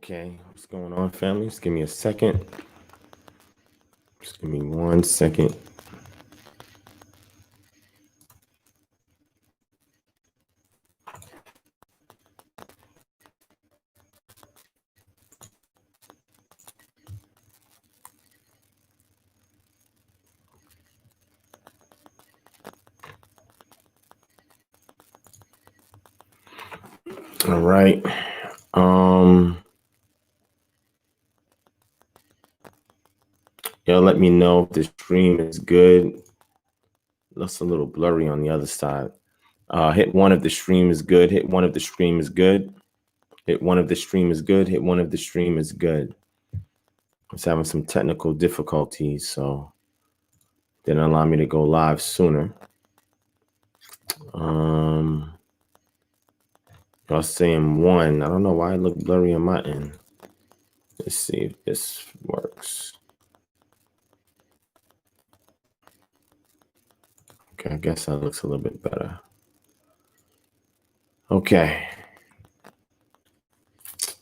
Okay, what's going on, family? Just give me a second. Just give me 1 second. All right. Y'all let me know if the stream is good. Looks a little blurry on the other side. Hit one if the stream is good. Hit one if the stream is good. Hit one if the stream is good. Hit one if the stream is good. It's having some technical difficulties, so didn't allow me to go live sooner. Y'all saying one. I don't know why it looked blurry on my end. Let's see if this works. Okay, I guess that looks a little bit better. Okay.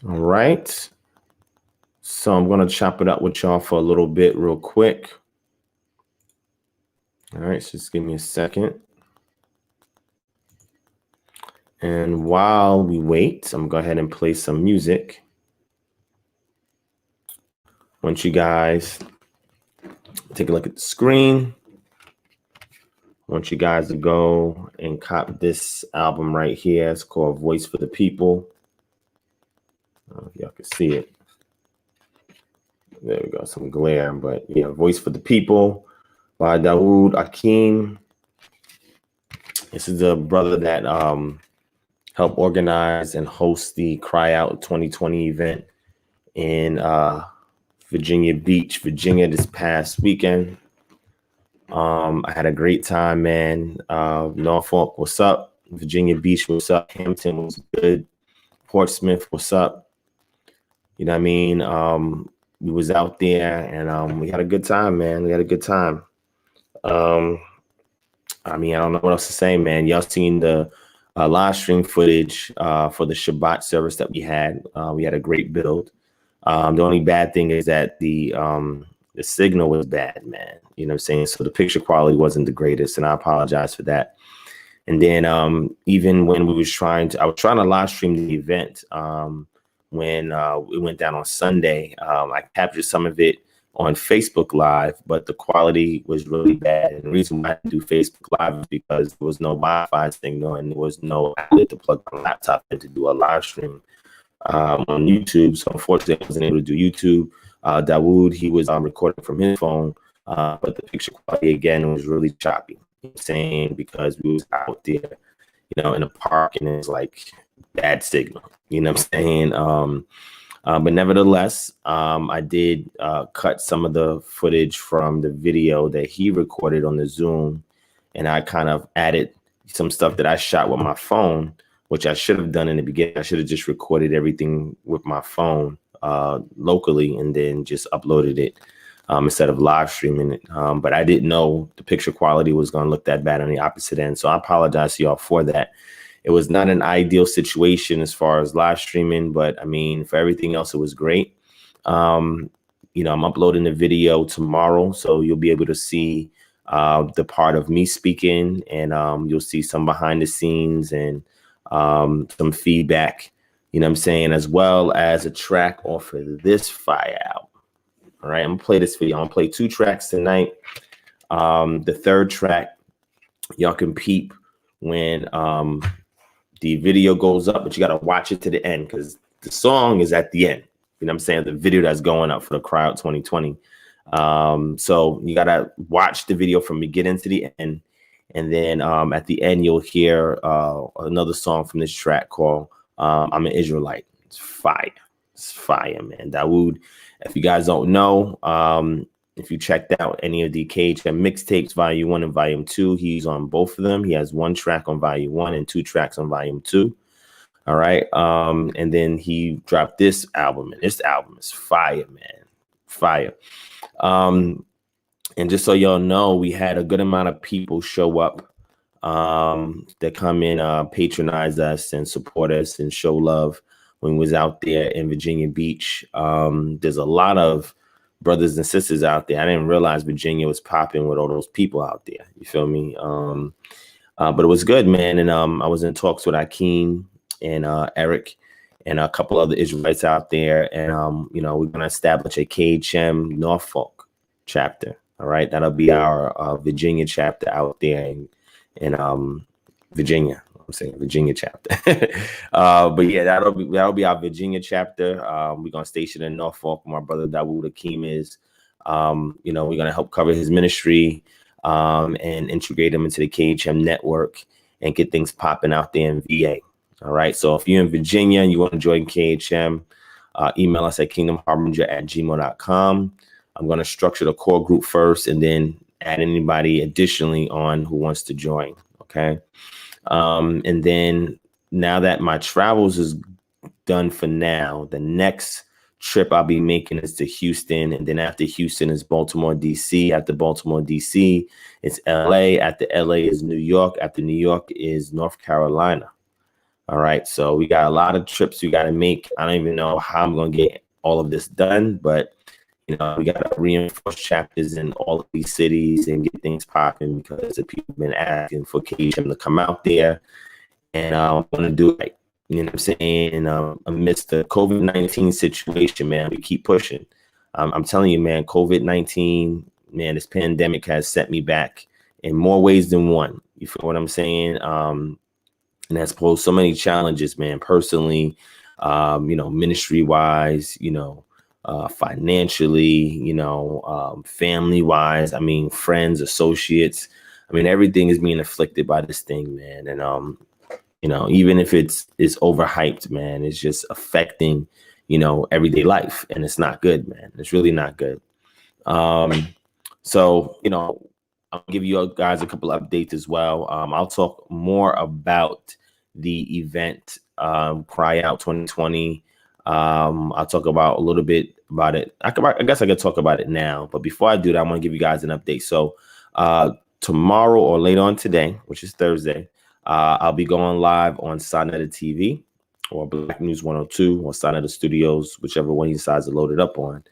All right. So I'm going to chop it up with y'all for a little bit real quick. All right, so just give me a second. And while we wait, I'm going to go ahead and play some music. Want you guys take a look at the screen. Want you guys to go and cop this album right here. It's called Voice for the People. I don't know if y'all can see it. There we go, some glare, but yeah, Voice for the People by Dawood Akeem. This is the brother that helped organize and host the Cry Out 2020 event in Virginia Beach, Virginia this past weekend. I had a great time, man. Norfolk, what's up? Virginia Beach, what's up? Hampton was good. Portsmouth, what's up? You know what I mean? We was out there and we had a good time, man. We had a good time. I mean, I don't know what else to say, man. Y'all seen the live stream footage for the Shabbat service that we had. We had a great build. The only bad thing is that the signal was bad, man. You know what I'm saying? So the picture quality wasn't the greatest, and I apologize for that. And then even when I was trying to live stream the event when it went down on Sunday. I captured some of it on Facebook Live, but the quality was really bad. And the reason why I didn't do Facebook Live is because there was no Wi-Fi signal and there was no outlet to plug my laptop in to do a live stream on YouTube. So unfortunately, I wasn't able to do YouTube. Dawood, he was recording from his phone, but the picture quality again was really choppy. I'm saying because we was out there, you know, in a park and it's like bad signal. You know what I'm saying? But nevertheless, I did cut some of the footage from the video that he recorded on the Zoom, and I kind of added some stuff that I shot with my phone, which I should have done in the beginning. I should have just recorded everything with my phone locally and then just uploaded it instead of live streaming it. But I didn't know the picture quality was going to look that bad on the opposite end. So I apologize to y'all for that. It was not an ideal situation as far as live streaming, but I mean, for everything else, it was great. You know, I'm uploading the video tomorrow, so you'll be able to see the part of me speaking, and you'll see some behind the scenes and some feedback, you know what I'm saying, as well as a track off of this fire album. All right, I'm gonna play this video. I'm gonna play 2 tracks tonight. The third track, y'all can peep when the video goes up, but you got to watch it to the end because the song is at the end. You know what I'm saying? The video that's going up for the Cry Out 2020. So you got to watch the video from beginning to the end. And then at the end, you'll hear another song from this track called I'm an Israelite. It's fire. It's fire, man. Dawood, if you guys don't know, if you checked out any of the KHM mixtapes, Volume 1 and Volume 2, he's on both of them. He has 1 track on Volume 1 and 2 tracks on Volume 2. All right. And then he dropped this album, and this album is fire, man. Fire. And just so y'all know, we had a good amount of people show up that come in, patronize us and support us and show love when we was out there in Virginia Beach. There's a lot of brothers and sisters out there. I didn't realize Virginia was popping with all those people out there. You feel me? But it was good, man. And I was in talks with Akeem and Eric and a couple other Israelites out there. And, you know, we're going to establish a KHM Norfolk chapter. All right. That'll be our Virginia chapter out there in Virginia. I'm saying Virginia chapter. But yeah, that'll be our Virginia chapter. We're going to station in Norfolk. My brother Dawood Akeem is, you know, we're going to help cover his ministry and integrate him into the KHM network and get things popping out there in VA. All right. So if you're in Virginia and you want to join KHM, email us at kingdomharbinger@gmail.com. I'm going to structure the core group first and then add anybody additionally on who wants to join. Okay. And then now that my travels is done for now, the next trip I'll be making is to Houston. And then after Houston is Baltimore, DC. After Baltimore, DC, it's LA. After LA is New York. After New York is North Carolina. All right. So we got a lot of trips we got to make. I don't even know how I'm going to get all of this done, but you know, we got to reinforce chapters in all of these cities and get things popping because the people have been asking for KHM to come out there. And I want to do it, you know what I'm saying? And amidst the COVID-19 situation, man, we keep pushing. I'm telling you, man, COVID-19, man, this pandemic has set me back in more ways than one. You feel what I'm saying? And that's posed so many challenges, man, personally, you know, ministry wise, you know, financially, you know, family wise, I mean, friends, associates, I mean, everything is being afflicted by this thing, man. And, you know, even if it's overhyped, man, it's just affecting, you know, everyday life. And it's not good, man. It's really not good. So, you know, I'll give you guys a couple updates as well. I'll talk more about the event, Cry Out 2020. I'll talk about a little bit about it. I guess I could talk about it now, but before I do that, I want to give you guys an update. So tomorrow or later on today, which is Thursday, I'll be going live on Sonetta TV or Black News 102 or Sonetta Studios, whichever one he decides to load it up on.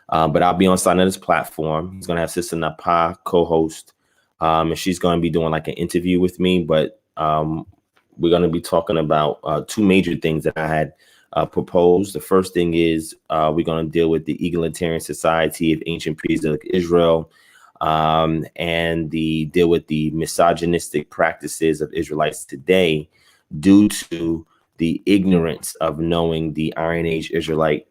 But I'll be on Sonetta's platform. He's going to have Sister Napa co-host, and she's going to be doing like an interview with me. But we're going to be talking about two major things that I had proposed. The first thing is we're going to deal with the Egalitarian Society of Ancient Pre-Exilic Israel and deal with the misogynistic practices of Israelites today due to the ignorance of knowing the Iron Age Israelite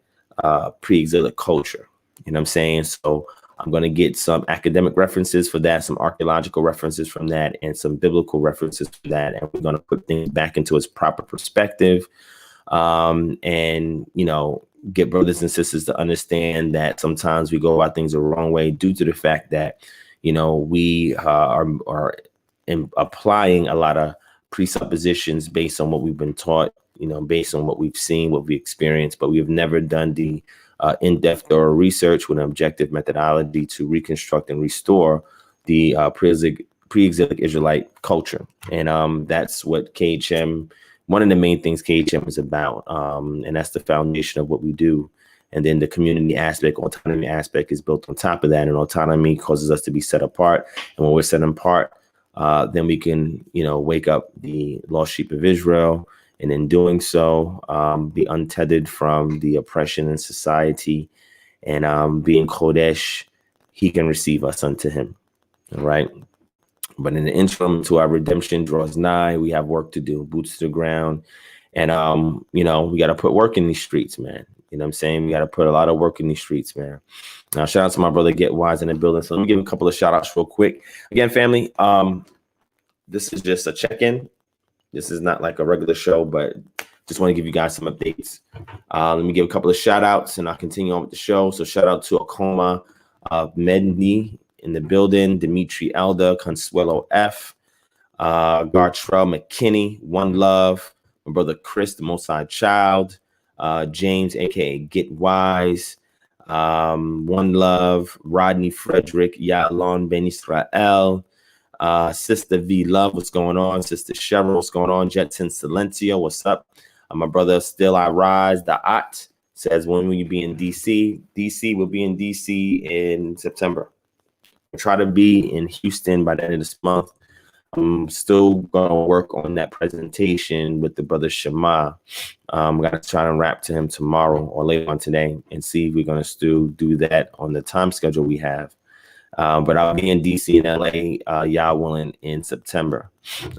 pre-exilic culture. You know what I'm saying? So I'm going to get some academic references for that, some archaeological references from that, and some biblical references for that. And we're going to put things back into its proper perspective. And, you know, get brothers and sisters to understand that sometimes we go about things the wrong way due to the fact that, you know, we are applying a lot of presuppositions based on what we've been taught, you know, based on what we've seen, what we experienced, but we have never done the in-depth thorough research with an objective methodology to reconstruct and restore the pre-exilic Israelite culture. And that's what KHM, one of the main things KHM is about. And that's the foundation of what we do. And then the community aspect, autonomy aspect is built on top of that. And autonomy causes us to be set apart. And when we're set apart, then we can, you know, wake up the lost sheep of Israel. And in doing so, be untethered from the oppression in society. And being Kodesh, he can receive us unto him. All right. But in the interim, to our redemption draws nigh, we have work to do, boots to the ground. And, you know, we got to put work in these streets, man. You know what I'm saying? We got to put a lot of work in these streets, man. Now, shout out to my brother Get Wise in the building. So let me give a couple of shout outs real quick. Again, family, this is just a check-in. This is not like a regular show, but just want to give you guys some updates. Let me give a couple of shout outs and I'll continue on with the show. So shout out to Akoma Medni in the building, Dimitri Elder, Consuelo F, Gartrell McKinney, One Love, my brother Chris, the Most High Child, James, aka Get Wise, One Love, Rodney Frederick, Yalon Ben Israel, Sister V Love, what's going on? Sister Cheryl, what's going on? Jetson Silencio, what's up? My brother Still I Rise, the Ot, says, when will you be in DC? DC will be in DC in September. I'll try to be in Houston by the end of this month. I'm still going to work on that presentation with the brother Shema. I'm going to try to wrap to him tomorrow or later on today and see if we're going to still do that on the time schedule we have. But I'll be in DC and LA, y'all willing, in September.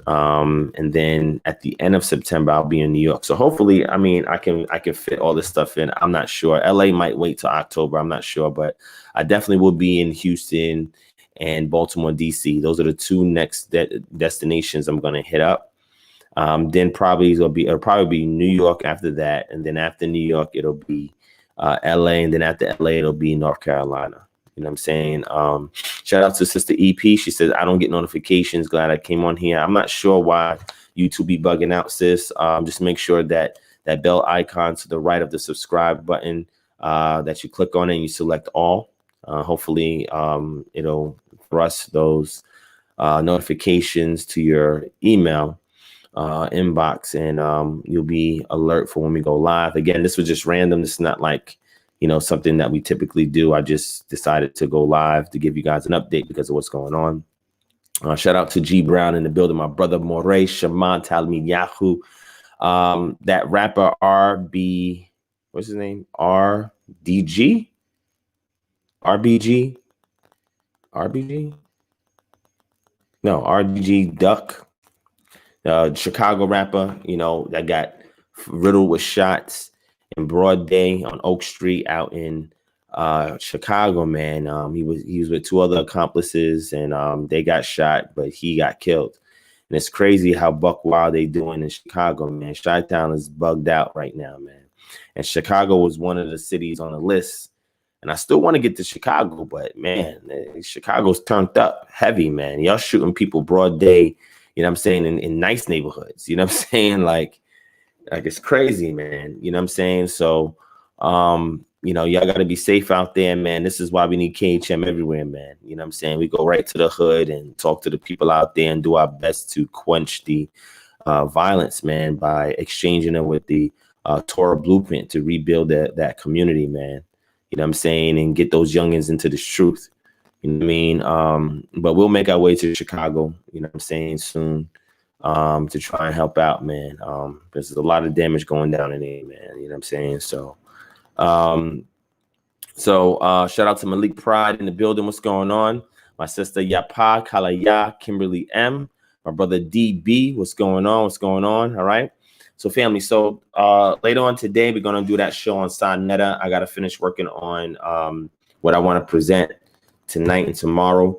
And then at the end of September, I'll be in New York. So hopefully, I mean, I can fit all this stuff in. I'm not sure. LA might wait till October. I'm not sure, but I definitely will be in Houston and Baltimore, DC. Those are the two next destinations I'm going to hit up. Then it'll probably be New York after that. And then after New York, it'll be LA. And then after LA, it'll be North Carolina. You know what I'm saying? Shout out to Sister EP. She says, I don't get notifications. Glad I came on here. I'm not sure why YouTube be bugging out, sis. Just make sure that bell icon to the right of the subscribe button, that you click on it and you select all. Hopefully, it'll thrust those notifications to your email inbox, and you'll be alert for when we go live. Again, this was just random. This is not like, something that we typically do. I just decided to go live to give you guys an update because of what's going on. Shout out to G Brown in the building. My brother Moray, Shaman, Talmid Yahoo. That rapper RB, what's his name? RBG? No, RBG Duck. Chicago rapper, that got riddled with shots in broad day on Oak Street out in Chicago, man. He was with two other accomplices, and they got shot, but he got killed. And it's crazy how buck wild they doing in Chicago, man. Chi-Town is bugged out right now, man. And Chicago was one of the cities on the list. And I still want to get to Chicago, but man, Chicago's turned up heavy, man. Y'all shooting people broad day, you know what I'm saying, in nice neighborhoods. You know what I'm saying? Like it's crazy, man. You know what I'm saying? So, y'all got to be safe out there, man. This is why we need KHM everywhere, man. You know what I'm saying? We go right to the hood and talk to the people out there and do our best to quench the violence, man, by exchanging it with the Torah blueprint to rebuild that community, man. You know what I'm saying? And get those youngins into this truth. You know what I mean? But we'll make our way to Chicago, you know what I'm saying, soon. To try and help out, man. There's a lot of damage going down in there, man. You know what I'm saying? So, shout out to Malik Pride in the building. What's going on? My sister Yapa Kalaya, Kimberly M. My brother DB. What's going on? What's going on? All right. So, family. So, later on today, we're gonna do that show on Sonetta. I gotta finish working on what I want to present tonight and tomorrow.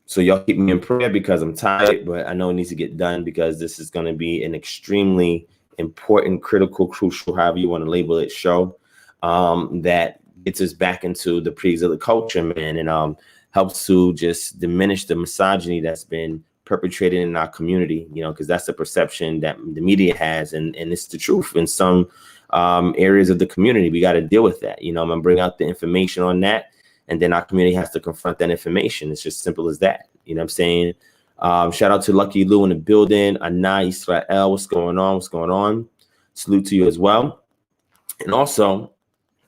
So y'all keep me in prayer because I'm tired, but I know it needs to get done because this is going to be an extremely important, critical, crucial, however you want to label it, show that gets us back into the praise of the culture, man, and helps to just diminish the misogyny that's been perpetrated in our community, because that's the perception that the media has, and it's the truth in some areas of the community. We got to deal with that. I'm going to bring out the information on that. And then our community has to confront that information. It's just simple as that. You know what I'm saying? Shout out to Lucky Lou in the building. Anna Israel, what's going on? What's going on? Salute to you as well. And also,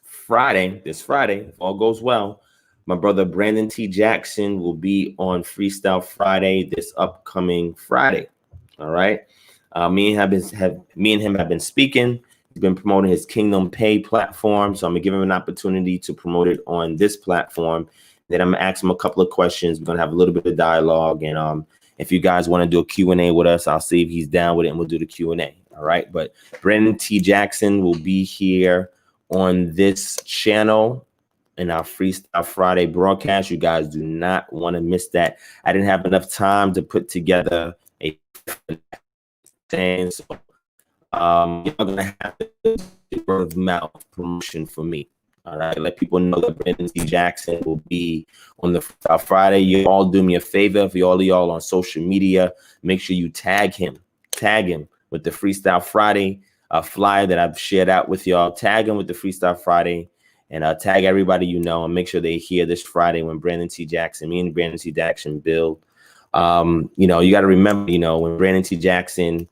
this Friday, if all goes well, my brother Brandon T. Jackson will be on Freestyle Friday this upcoming Friday. All right. Me and him have been speaking. He's been promoting his Kingdom Pay platform, so I'm gonna give him an opportunity to promote it on this platform. Then I'm gonna ask him a couple of questions. We're gonna have a little bit of dialogue, and if you guys want to do a Q&A with us, I'll see if he's down with it, and we'll do the Q&A. All right, but Brandon T. Jackson will be here on this channel in our Freestyle Friday broadcast. You guys do not want to miss that. I didn't have enough time to put together a thing, so you're gonna have to do word of mouth promotion for me. All right, let people know that Brandon T. Jackson will be on the Friday. You all do me a favor. If all of y'all on social media, make sure you tag him with the Freestyle Friday flyer that I've shared out with y'all. Tag him with the Freestyle Friday, and tag everybody and make sure they hear this Friday when Brandon T. Jackson, me and Brandon T. Jackson build. You got to remember, when Brandon T. Jackson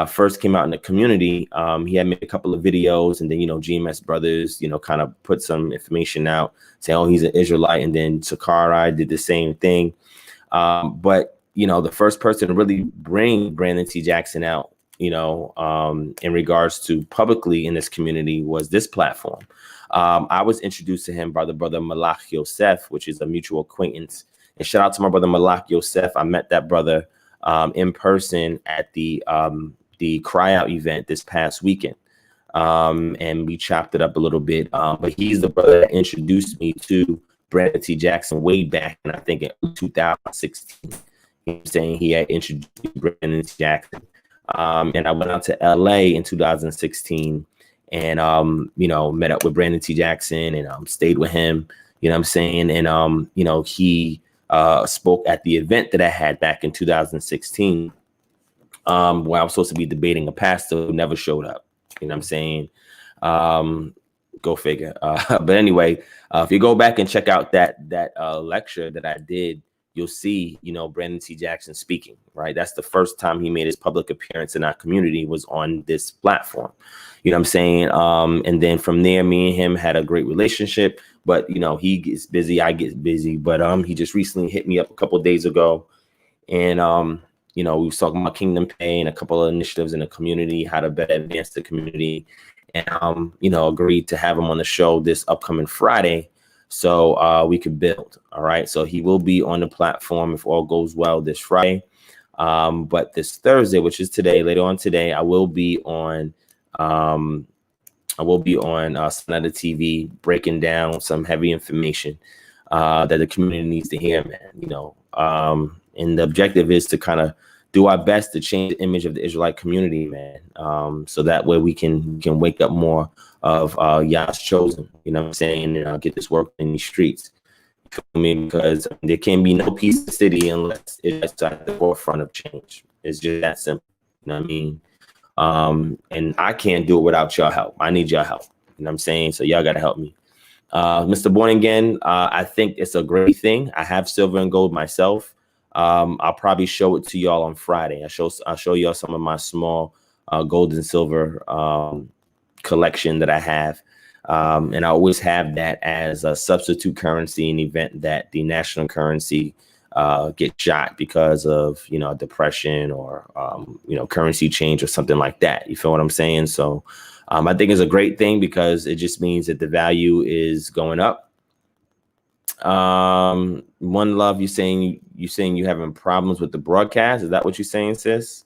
first came out in the community, he had made a couple of videos, and then, GMS Brothers, kind of put some information out saying, oh, he's an Israelite. And then Sakai did the same thing. But, the first person to really bring Brandon T. Jackson out, in regards to publicly in this community was this platform. I was introduced to him by the brother Malach Yosef, which is a mutual acquaintance. And shout out to my brother Malach Yosef. I met that brother in person at the Cry Out event this past weekend. And we chopped it up a little bit. But he's the brother that introduced me to Brandon T. Jackson way back, and I think in 2016. I'm saying he had introduced me to Brandon T. Jackson. And I went out to LA in 2016 and, met up with Brandon T. Jackson and stayed with him, I'm saying? And, he spoke at the event that I had back in 2016, where I was supposed to be debating a pastor who never showed up. I'm saying? Go figure. But anyway, if you go back and check out that lecture that I did, you'll see, Brandon T. Jackson speaking, right? That's the first time he made his public appearance in our community was on this platform. I'm saying? And then from there, me and him had a great relationship, but, he gets busy, I get busy, but he just recently hit me up a couple of days ago. And, we was talking about Kingdom Pay and a couple of initiatives in the community, how to better advance the community. And, agreed to have him on the show this upcoming Friday so we could build. All right. So he will be on the platform if all goes well this Friday. But this Thursday, which is today, later on today, I will be on Sonata TV breaking down some heavy information that the community needs to hear, man. And the objective is to kind of do our best to change the image of the Israelite community, man. So that way we can wake up more of Yah's chosen, what I'm saying, and get this work in these streets. You feel me? Because there can be no peace in the city unless it's at the forefront of change. It's just that simple. You know what I mean? And I can't do it without your help. I need your help. You know what I'm saying? So y'all got to help me. Mr. Born Again, I think it's a great thing. I have silver and gold myself. I'll probably show it to y'all on Friday. I'll show y'all some of my small gold and silver collection that I have. And I always have that as a substitute currency in the event that the national currency gets shot because of, depression or, currency change or something like that. You feel what I'm saying? So I think it's a great thing because it just means that the value is going up. One Love, you saying you having problems with the broadcast? Is that what you're saying, sis?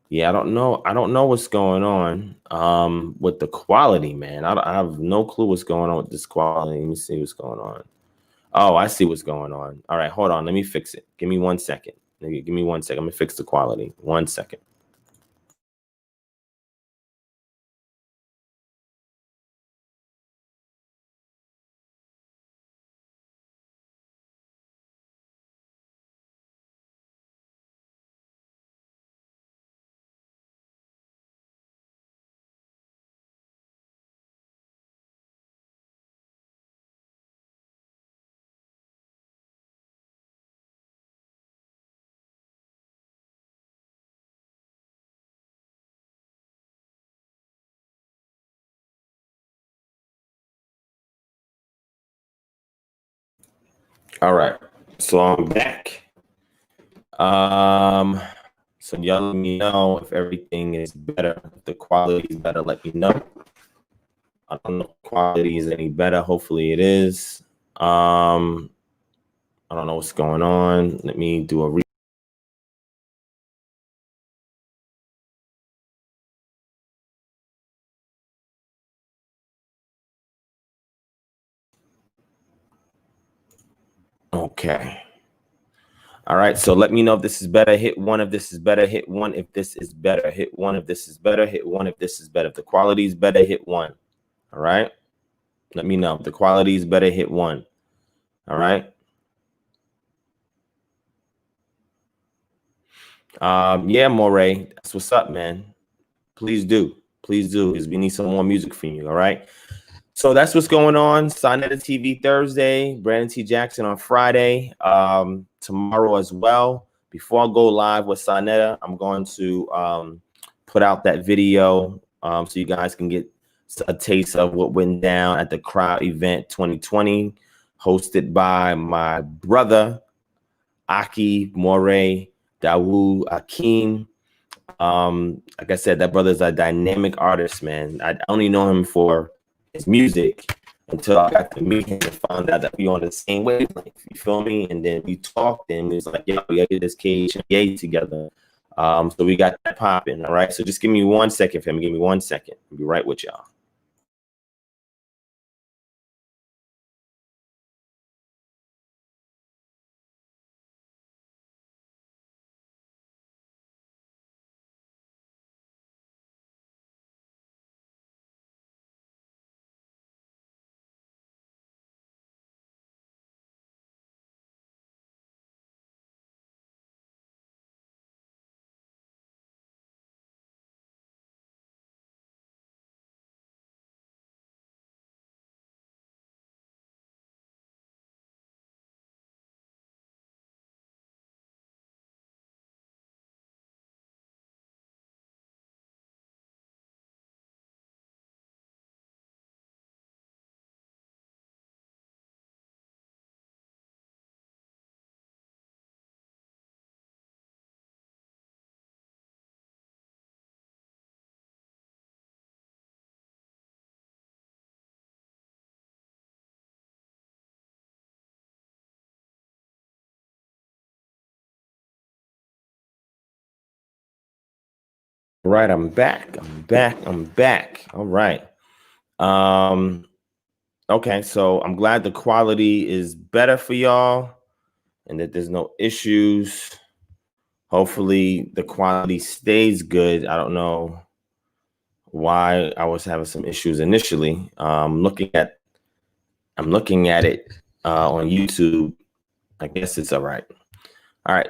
Yeah, I don't know what's going on with the quality, man. I have no clue what's going on with this quality. Let me see what's going on. Oh, I see what's going on. All right, hold on. Let me fix it. Give me 1 second. Give me 1 second. Let me fix the quality. 1 second. All right, so I'm back. So y'all let me know if everything is better. If the quality is better, let me know. I don't know if quality is any better. Hopefully it is. I don't know what's going on. Let me do a okay. All right, so let me know if this is better. Hit 1 if this is better. Hit 1 if this is better. Hit 1 if this is better. Hit 1 if this is better. If the quality is better, hit 1. All right. Let me know if the quality is better. Hit 1. All right. Yeah, Moray, that's what's up, man. Please do, because we need some more music from you. All right. So that's what's going on. Sonetta TV Thursday, Brandon T. Jackson on Friday, tomorrow as well. Before I go live with Sonetta, I'm going to put out that video so you guys can get a taste of what went down at the Crowd Event 2020, hosted by my brother, Aki Moray Dawu Akeem. Like I said, that brother's a dynamic artist, man. I only know him for his music until I got to meet him and found out that we on the same wavelength. You feel me? And then we talked, and it was like, yeah, we gotta get this KHA together. So we got that popping. All right. So just give me 1 second, fam. Give me 1 second. I'll be right with y'all. All right, I'm back. All right. Okay, so I'm glad the quality is better for y'all and that there's no issues. Hopefully the quality stays good. I don't know why I was having some issues initially. I'm looking at it on YouTube. I guess it's all right. All right.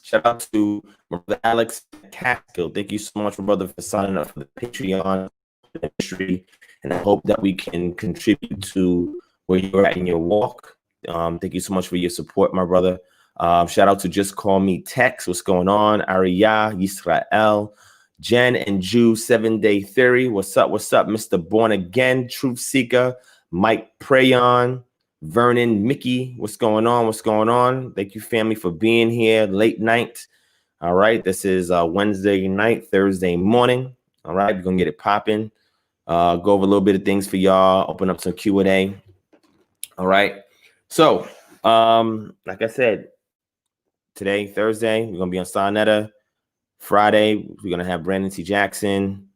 Shout out to my brother Alex Catskill. Thank you so much, my brother, for signing up for the Patreon ministry. And I hope that we can contribute to where you're at in your walk. Thank you so much for your support, my brother. Shout out to Just Call Me Tex. What's going on? Ariya, Yisrael, Jen and Jew, 7-Day Theory. What's up? What's up, Mr. Born Again, Truth Seeker, Mike Prayon, Vernon, Mickey. What's going on? What's going on? Thank you, family, for being here late night. All right. This is Wednesday night, Thursday morning. All right. We're going to get it popping. Go over a little bit of things for y'all. Open up some Q&A. All right. So, like I said, today, Thursday, we're going to be on Sonetta. Friday, we're going to have Brandon T. Jackson.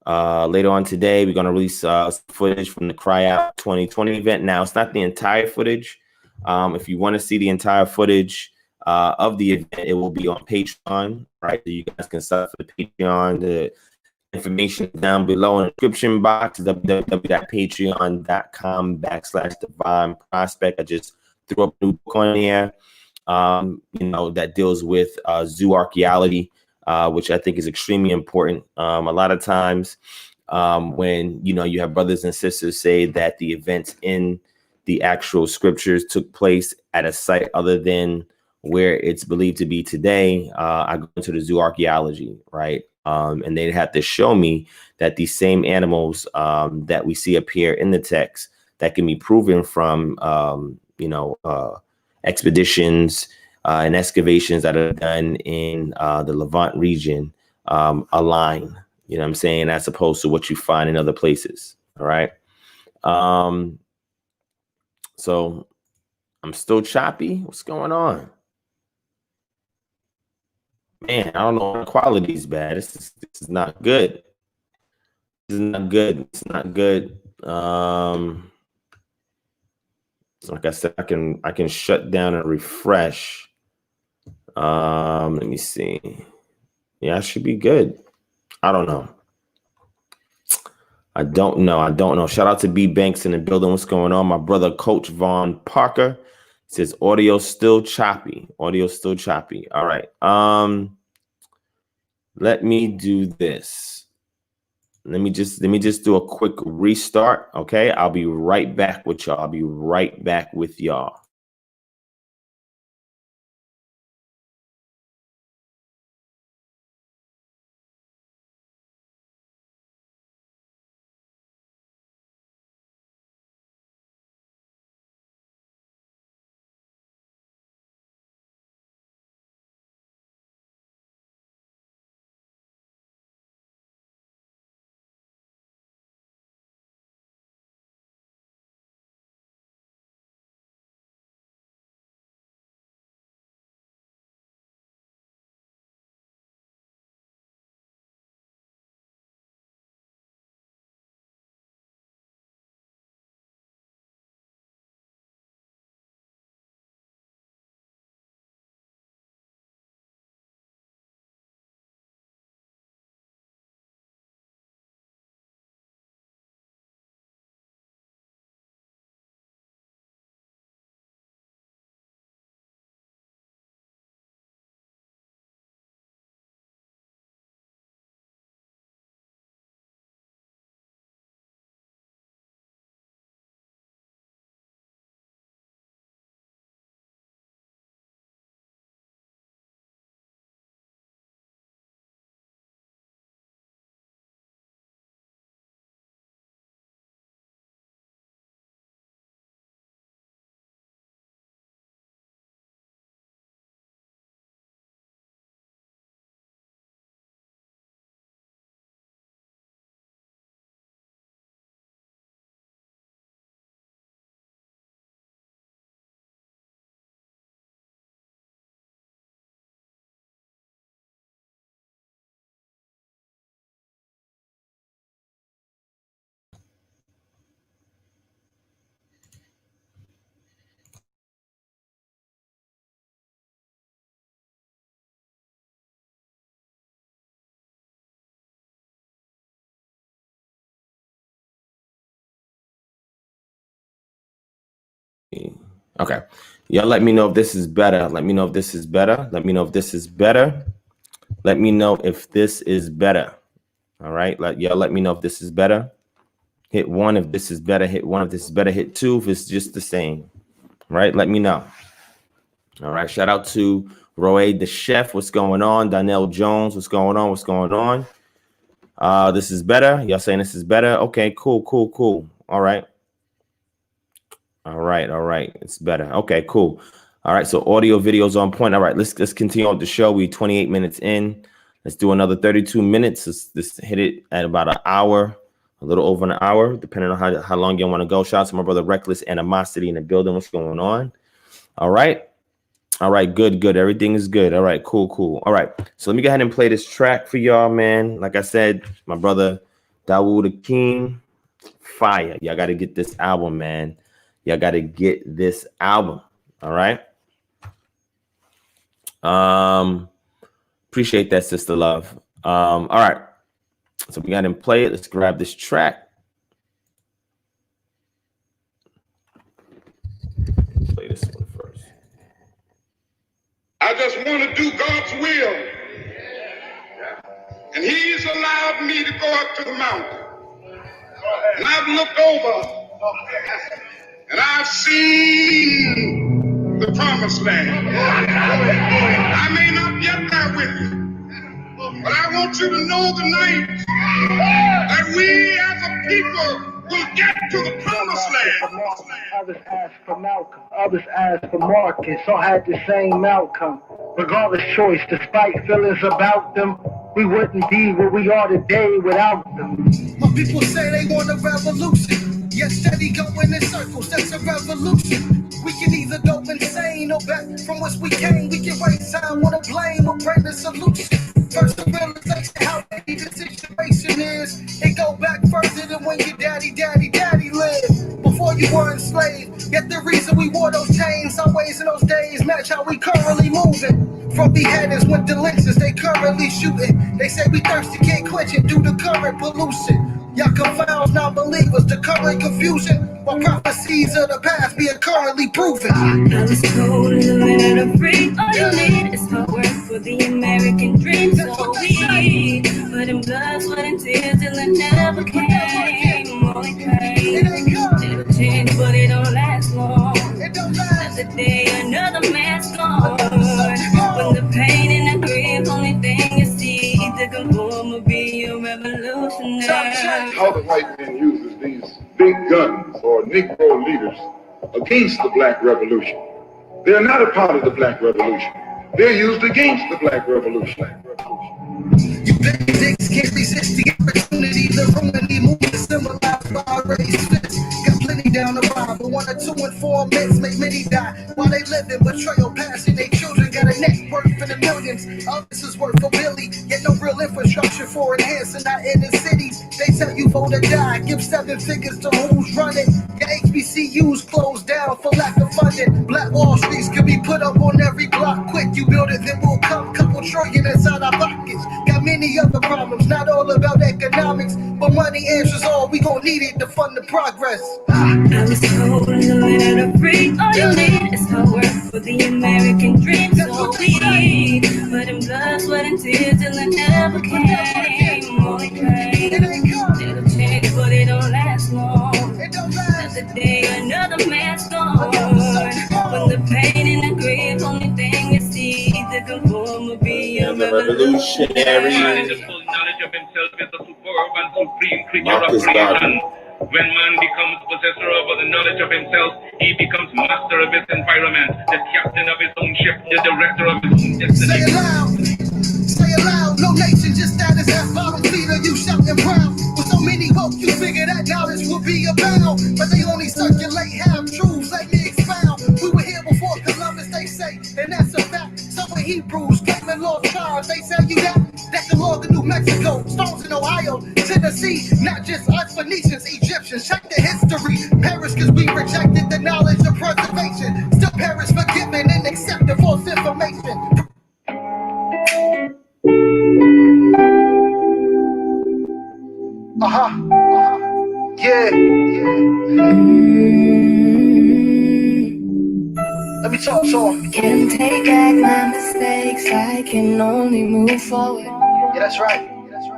Later on today, we're going to release footage from the Cry Out 2020 event. Now, it's not the entire footage. If you want to see the entire footage of the event, it will be on Patreon, right? So you guys can sign up for the Patreon. The information down below in the description box, www.patreon.com/DivineProspect. I just threw up a new book on there, that deals with zoo archaeology, which I think is extremely important. A lot of times when, you have brothers and sisters say that the events in the actual scriptures took place at a site other than where it's believed to be today, I go into the zoo archaeology, right? And they'd have to show me that these same animals that we see appear in the text that can be proven from, expeditions and excavations that are done in the Levant region align, you know what I'm saying, as opposed to what you find in other places. All right. So I'm still choppy. What's going on? Man, I don't know. The quality is bad. This is not good. This is not good. It's not good. Like I said, I can shut down and refresh. Let me see. Yeah, I should be good. I don't know. I don't know. Shout out to B Banks in the building. What's going on? My brother, Coach Vaughn Parker, says audio still choppy. All right. Let me do this. Let me just do a quick restart. Okay, I'll be right back with y'all. I'll be right back with y'all. Okay. Y'all let me know if this is better. Let me know if this is better. Let me know if this is better. Let me know if this is better. All right. Y'all let me know if this is better. Hit 1 if this is better. Hit 1 if this is better. Hit 2 if it's just the same. Right. Let me know. All right. Shout out to Roe the chef. What's going on? Donnell Jones. What's going on? What's going on? This is better. Y'all saying this is better? Okay. Cool. Cool. Cool. All right. All right. All right. It's better. Okay. Cool. All right. So audio, videos on point. All right. Let's continue on with the show. We 28 minutes in. Let's do another 32 minutes. Let's hit it at about an hour, a little over an hour, depending on how long you want to go. Shout out to my brother Reckless Animosity in the building. What's going on? All right. All right. Good. Good. Everything is good. All right. Cool. Cool. All right. So let me go ahead and play this track for y'all, man. Like I said, my brother Dawood Akeem, fire. Y'all got to get this album, man. Y'all got to get this album. All right. Appreciate that, sister love. All right. So we got him play it. Let's grab this track. Play this one first. I just want to do God's will. And he's allowed me to go up to the mountain. And I've looked over and I've seen the promised land. I may not get there with you, but I want you to know tonight that we as a people will get to the promised land. Others asked for Malcolm, others asked for Marcus, all had the same outcome. Regardless choice, despite feelings about them, we wouldn't be where we are today without them. My people say they want a revolution, yet steady going in circles, that's a revolution. We can either go insane or back from which we came. We can waste time, wanna blame or pray the solution. First the realization how bad the situation is. It go back further than when your daddy lived. Before you were enslaved, yet the reason we wore those chains, our ways in those days match how we currently moving. From beheadings with the lynchers, they currently shooting. They say we thirsty, can't quench it due to current pollution. Y'all confound non-believers to current confusion, while prophecies of the past being currently proven. I was told in the minute of free, all you need is hard work for the American dream. So we put But in blood, sweat, and tears till it never came. Only pain. It'll change, but it don't last long. Another day, another man's gone. When the pain and the grief, only thing you see, to conform or be a revolutionary. How the white man uses these big guns or Negro leaders against the black revolution. They're not a part of the black revolution. They're used against the black revolution. You big dicks can't resist the opportunity to ruin the movement symbolized by our race. Got plenty down the ride, but 1 or 2 informants make many die while they living. Betrayal, passion, they children got a net worth in the millions. Others is worth a billion, yet no real infrastructure for enhancing our inner cities. They tell you vote or die, give 7 figures to who's running. Your HBCUs closed down for lack of funding. Black Wall Streets could be put up on every block. Quick, you build it, then we'll come. Couple trillion inside our pockets. Got many other problems, not all about economics, but money answers all. We gon' need it to fund the progress. I was told in the minute of free, all you need is hard work for the American dream. So we, but in blood, sweat, and tears till it never came. Only pain. It'll change, but it don't last long. Another day, another man's gone. When the pain and the grief, only thing you see, to conform or be a revolutionary. Man in the full knowledge of himself is a superb and supreme creature of creation. When man becomes possessor over the knowledge of himself, he becomes master of his environment, the captain of his own ship, the director of his own destiny. Say it loud, no nation, just status as bottom feeder, you shouting proud. With so many woke, you figure that knowledge will be abound, but they only circulate half truths, let me expound. We were here before Columbus, they say, and that's a fact. So when Hebrews came and lost cars, they tell you that the log of New Mexico, stones in Ohio, Tennessee, not just us Phoenicians, Egyptians, check the history. Perish cause we rejected the knowledge of preservation, still perish forgiven and accept the false information. Yeah. Let me talk to him. Can't take back my mistakes, I can only move forward. Yeah, that's right.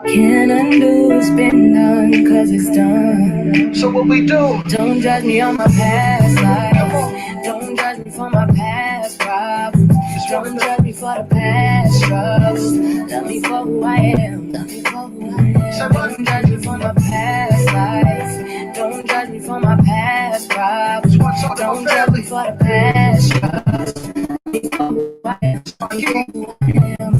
Can't undo what's been done, cause it's done. So what we do? Don't judge me on my past life. Don't judge me for my past problems. Don't judge me for the past struggles. Love me for who I am. Love me for who I am. Don't judge me for my past life. Don't judge me for my past problems. Don't judge me for the past struggles. Love me for who I am. Love me for who I am.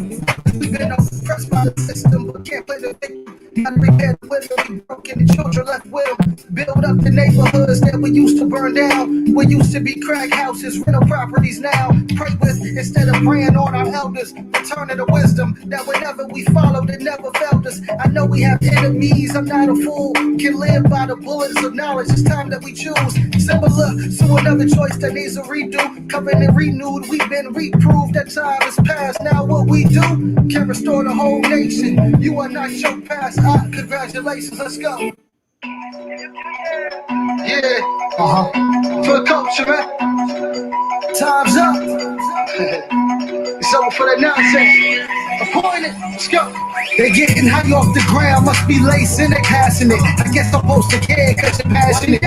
We've been oppressed by the system, but can't play the victim. Gotta repair the widow, we broken, the children left with them. Build up the neighborhoods that we used to burn down. We used to be crack houses, rental properties now. Pray with instead of praying on our elders. Return to the wisdom that whenever we followed, it never failed us. I know we have enemies, I'm not a fool. Can live by the bullets of knowledge, it's time that we choose. Similar to another choice that needs a redo. Covenant renewed, we've been reproved, that time is past. Now what we do can restore the whole nation. You are not your past. Congratulations, let's go. Yeah, for the culture, man. Time's up. It's over for that nonsense. Appointed, let's go. They're getting high off the ground, must be lacing and passing it. I guess I'm supposed to care cause you're passionate.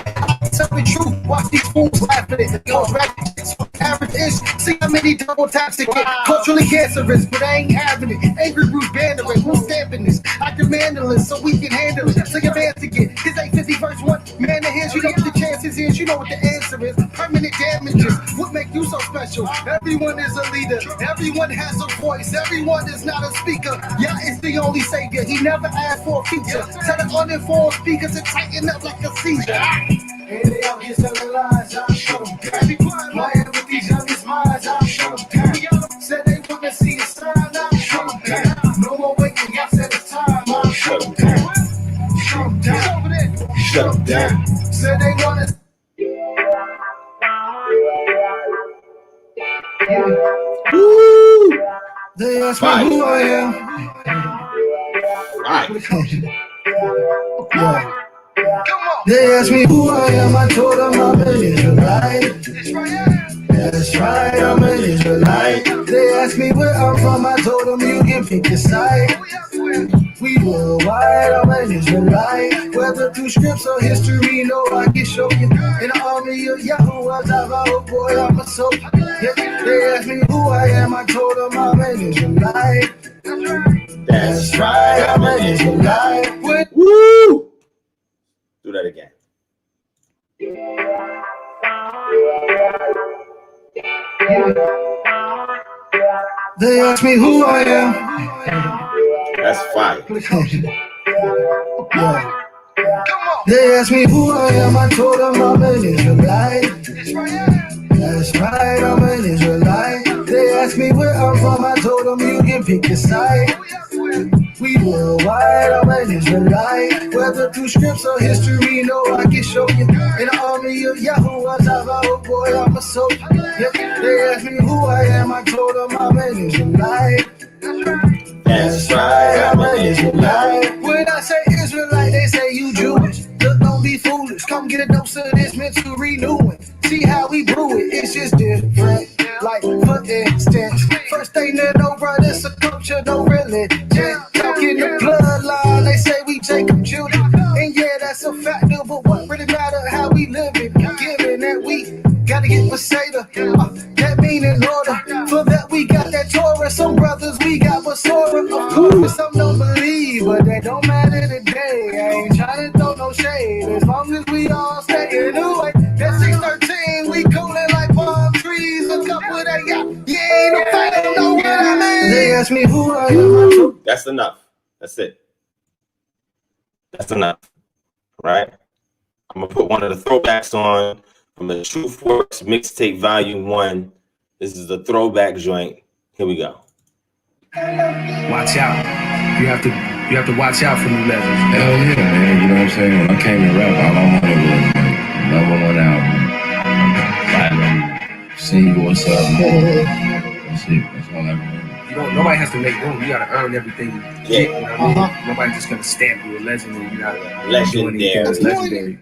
Tell the truth, watch these fools laughing at it. Those rackets, average ish. See how many double taps it get. Culturally cancerous, but I ain't having it. Angry Bruce Bandering, who's stamping this? I demand it so we can handle it. So your man to get his 850 verse 1. Man to his, you know what the chances is, you know what the answer is. Permanent damages, what make you so special? Everyone is a leader, everyone has a voice, everyone is not a speaker. Yah is the only savior, he never asked for a future. Tell the uninformed speakers to tighten up like a seizure. Hey, they out here selling lies, I'll show them. Playing with these youngest minds, I'll show them. Said they wanna see a sign, I'll show them. No more waiting, y'all said it's time, I'll show them. Show them down. Show them down. Said they wanna. Woo! They ask me who I am. Yeah. They asked me who I am, I told them I'm an Israelite. That's right, I'm an Israelite. They asked me where I'm from, I told them you can pick your side. We worldwide, I'm an Israelite. Whether through scripts or history, no, I can show you. In the army of Yahoo, I dive out, boy, I'm a soap. Yeah, they asked me who I am, I told them I'm an Israelite. That's right, I'm an Israelite. Woo! Do that again. They ask me who I am. That's fine. Yeah. They ask me who I am, I told them I'm an Israelite. That's right, I'm an Israelite. They ask me where I'm from, I told them you can pick a side. We worldwide, I'm an Israelite. Whether through scripts or history, no, I can show you. In the army of Yahoo, I dive out, boy, I'm a soap. Yeah, they ask me who I am, I told them I'm an Israelite. That's right, I'm an Israelite. When I say Israelite, they say you Jewish. Look, don't be foolish. Come get a dose of this mental renewing. See how we brew it, it's just different. Like, for instance, first thing to know, bro, this a culture, no religion. Talking the bloodline, they say we Jacob children. And yeah, that's a factor, but what really matter how we live it? Given that we gotta get Masada, that mean in order. For that we got that Torah, some brothers we got Masora. Of course, some don't believe, but that don't matter today. I ain't trying to throw no shade, as long as we all stay in the way. That 613, we coolin' like palm trees. Look up what I got, you ain't no fan, know what I mean. They ask me who I am. That's enough. That's it. That's enough. Right? I'm gonna put one of the throwbacks on from the Truth Works mixtape volume 1. This is the throwback joint. Here we go. Watch out. You have to watch out for new levels. Hell yeah, man. You know what I'm saying? When I came to rap, all I wanted was like #1 album. Platinum, single, what's up, man. That's it. That's all I remember. Nobody has to make room. You gotta earn everything you get. You know what I mean? Nobody's just gonna stamp you a legend and you gotta do anything that's legendary.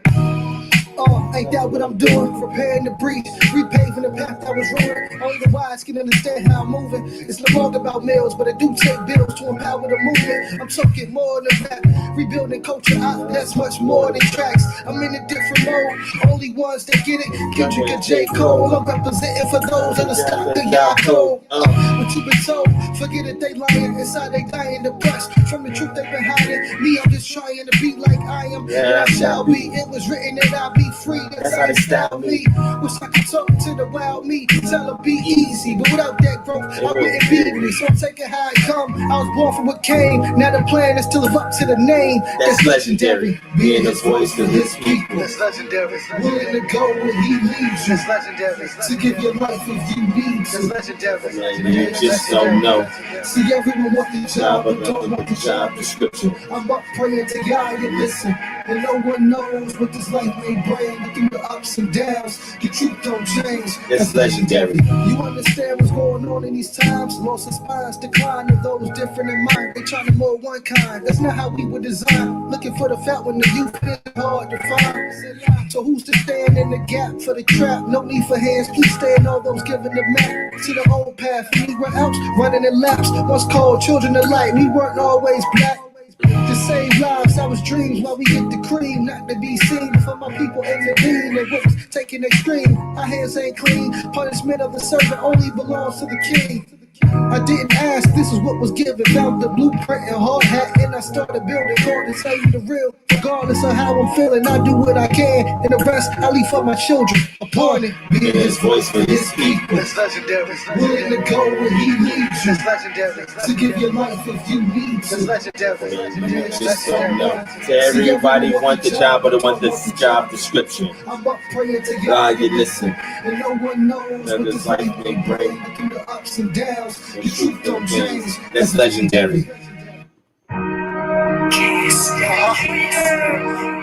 Ain't that what I'm doing? Preparing the breach, repaving the path that was ruined. Only the wise can understand how I'm moving. It's no longer about meals, but I do take bills to empower the movement. I'm talking more than rap, rebuilding culture. That's much more than tracks. I'm in a different mode. Only ones that get it, Kendrick and J. Cole. I'm representing for those in the stock that y'all cold. What you been told? Forget it, they lying inside, they dying depressed from the truth they've been hiding. Me, I'm just trying to be like I am, and I shall be. It was written that I'll be free. That's how they style me. Wish I could talk to the wild me, tell her be easy, but without that growth, I wouldn't be me. So I'm taking how it come. I was born from what came. Now the plan is to live up to the name. That's legendary. Being the voice for his people. That's legendary. Willing to go where he leads you. That's legendary. To give your life if you need to. That's legendary. You just don't know. See, everyone want the job, but don't want the job description. I'm up praying to God and listen. And no one knows what this life may bring. Through the ups and downs, the truth don't change. That's legendary. You understand what's going on in these times? Loss of spines, decline of those different in mind. They trying to mold one kind. That's not how we were designed. Looking for the fat when the youth is hard to find. So who's to stand in the gap for the trap? No need for hands. Please stand all those giving the map to the old path. Anywhere else, running in laps. Once called children of light. We weren't always black. To save lives, that was dreams while we get the cream, not to be seen for my people in the beam. And what was taking extreme, our hands ain't clean. Punishment of the servant only belongs to the king. I didn't ask, this is what was given. Found the blueprint and hard hat, and I started building. Going to tell you the real, regardless of how I'm feeling. I do what I can, and the rest I leave for my children. Appointed, being his voice for his people. That's legendary. Willing to go where he leads you. That's legendary. To give your life if you need to. That's legendary. You just don't know. To everybody want the job, but I want this job description. I'm up praying to God, you listen. And no one knows what this life may bring. Through the ups and downs. The truth don't change. That's legendary.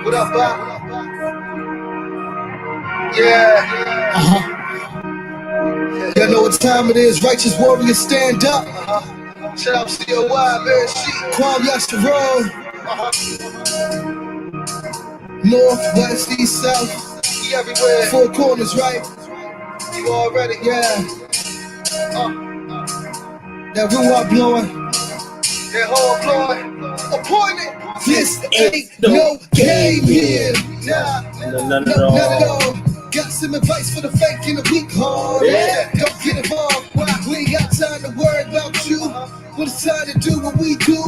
What up, Bob? Yeah. Y'all know what time it is. Righteous warriors stand up. Shout out COI, man. Kwame Yasharon. North, west, east, south. We everywhere. Four corners, right? You already, yeah. That ruah blowing, that horn blowing, disappointed. This ain't no game here. Nah, not at all. Got some advice for the fake and the weak heart. Yeah. Don't get involved. We ain't got time to worry about you. When it's time to do what we do,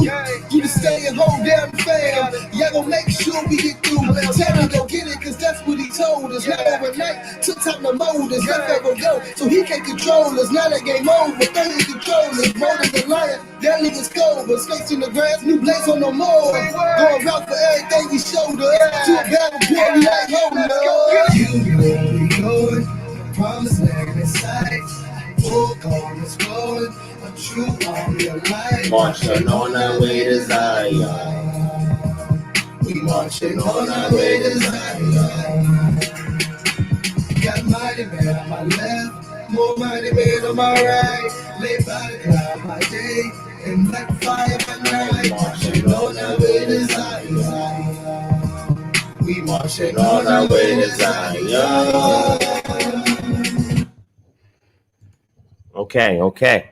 you to stay and hold down the fam. Y'all gon' make sure we get through. Tell me go get it, cause that's what he told us. Not overnight, took time to mold us. Let that go, so he can't control us. Now that game over, 30 controllers. More than the lion, that nigga's cold. But snakes in the grass, new blades on no more. Going out for everything we showed us. To a battle boy, we like holding us. You know we going, promise land in sight. Full corners going, a true army of light. Marching on our way to Zion. We marching on our way to Zion. Got mighty man on my left, more mighty man on my right. Lay by the cloud by day, and black fire by night. Marching on our way to Zion. We marching on our way to Zion. Okay.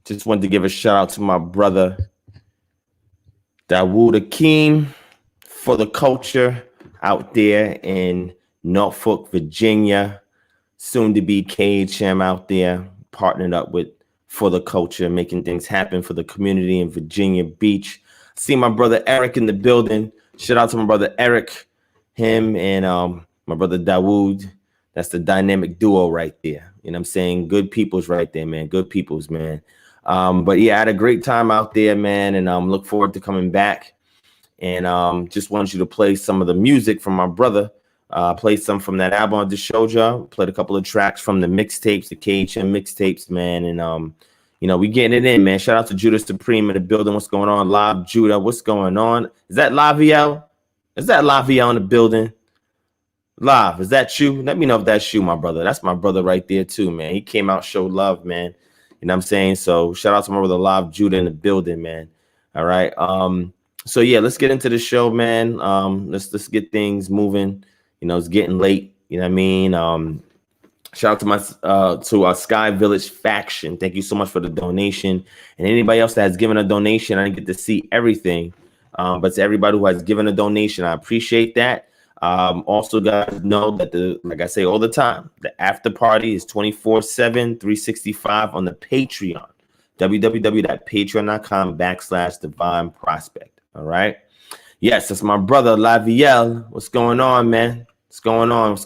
Just wanted to give a shout out to my brother Dawood Akeem for the culture out there in Norfolk, Virginia. Soon to be KHM out there, partnered up with For the Culture, making things happen for the community in Virginia Beach. See my brother Eric in the building. Shout out to my brother Eric, him and my brother Dawood. That's the dynamic duo right there. You know what I'm saying? Good peoples right there, man. Good peoples, man. But yeah, I had a great time out there, man. And look forward to coming back. And just want you to play some of the music from my brother. Play some from that album I just showed y'all. Played a couple of tracks from the mixtapes, the KHM mixtapes, man. And, you know, we getting it in, man. Shout out to Judah Supreme in the building. What's going on? Live Judah, what's going on? Is that Laviel? Is that Laviel in the building? Live, is that you? Let me know if that's you, my brother. That's my brother right there too, man. He came out, showed love, man. You know what I'm saying? So shout out to my brother Live Judah in the building, man. All right. So yeah, let's get into the show, man. Let's get things moving. You know, it's getting late. You know what I mean? Shout out to my to our Sky Village faction. Thank you so much for the donation. And anybody else that has given a donation, I didn't get to see everything. But to everybody who has given a donation, I appreciate that. Also, guys, know that like I say all the time, the after party is 24/7, 365 on the Patreon, www.patreon.com/DivineProspect. All right. Yes, that's my brother Laviel. What's going on, man? What's going on,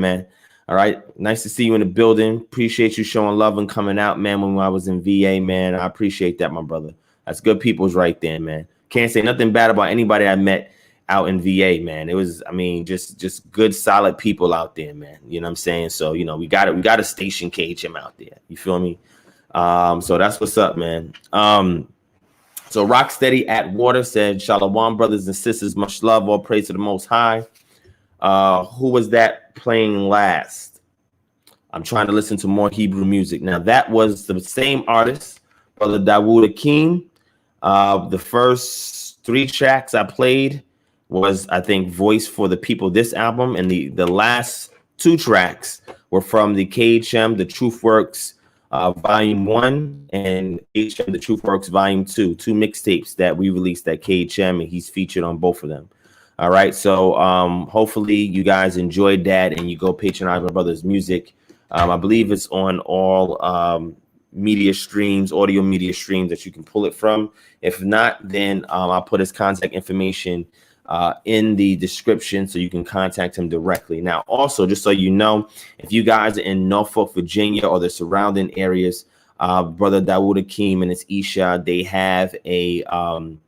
man? All right. Nice to see you in the building. Appreciate you showing love and coming out, man, when I was in VA, man. I appreciate that, my brother. That's good people's right there, man. Can't say nothing bad about anybody I met out in VA, man. It was, I mean, just good, solid people out there, man. You know what I'm saying? So, you know, we got to station KHM out there. You feel me? So that's what's up, man. So Rocksteady at Water said, Shalom, brothers and sisters, much love, all praise to the Most High. Who was that playing last? I'm trying to listen to more Hebrew music. Now, that was the same artist, Brother Dawood Akeem. The first 3 tracks I played was, I think, Voice for the People, this album. And the last 2 tracks were from the KHM, the Truth Works Volume 1 and KHM, the Truth Works Volume 2. 2 mixtapes that we released at KHM, and he's featured on both of them. All right. So hopefully you guys enjoyed that and you go patronize my brother's music. I believe it's on all media streams, audio media streams that you can pull it from. If not, then I'll put his contact information in the description so you can contact him directly. Now, also, just so you know, if you guys are in Norfolk, Virginia or the surrounding areas, Brother Dawood Akeem and his Isha, they have a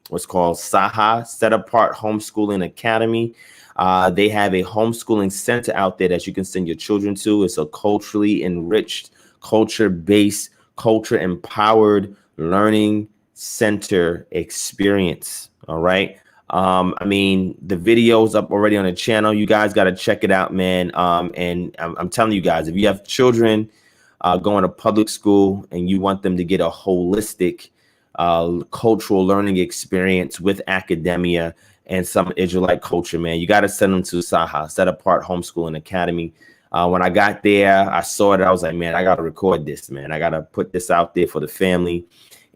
what's called Saha, Set Apart Homeschooling Academy. They have a homeschooling center out there that you can send your children to. It's a culturally enriched, culture-based, culture-empowered learning center experience. All right. I mean, the video's up already on the channel. You guys got to check it out, man. And I'm telling you guys, if you have children going to public school and you want them to get a holistic cultural learning experience with academia and some Israelite culture, man, you got to send them to Saha, Set Apart Homeschooling Academy. When I got there, I saw it. I was like, man, I got to record this, man. I got to put this out there for the family.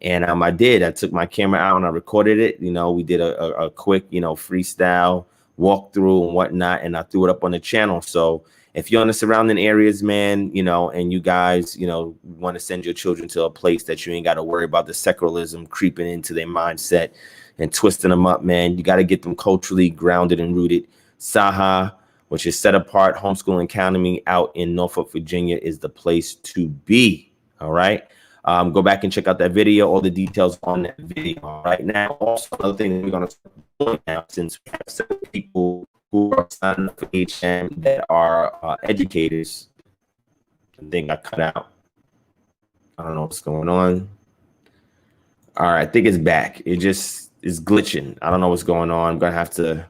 And I took my camera out and I recorded it. You know, we did a quick, you know, freestyle walkthrough and whatnot, and I threw it up on the channel. So if you're in the surrounding areas, man, you know, and you guys, you know, want to send your children to a place that you ain't got to worry about the secularism creeping into their mindset and twisting them up, man, you got to get them culturally grounded and rooted. Saha, which is Set Apart Homeschooling Academy out in Norfolk, Virginia, is the place to be. All right. Go back and check out that video, all the details on that video. All right. Now, also another thing that we're going to start now, since we have several people who are signing up for HM that are educators. I think I cut out. I don't know what's going on. All right, I think it's back. It just is glitching. I don't know what's going on. I'm gonna have to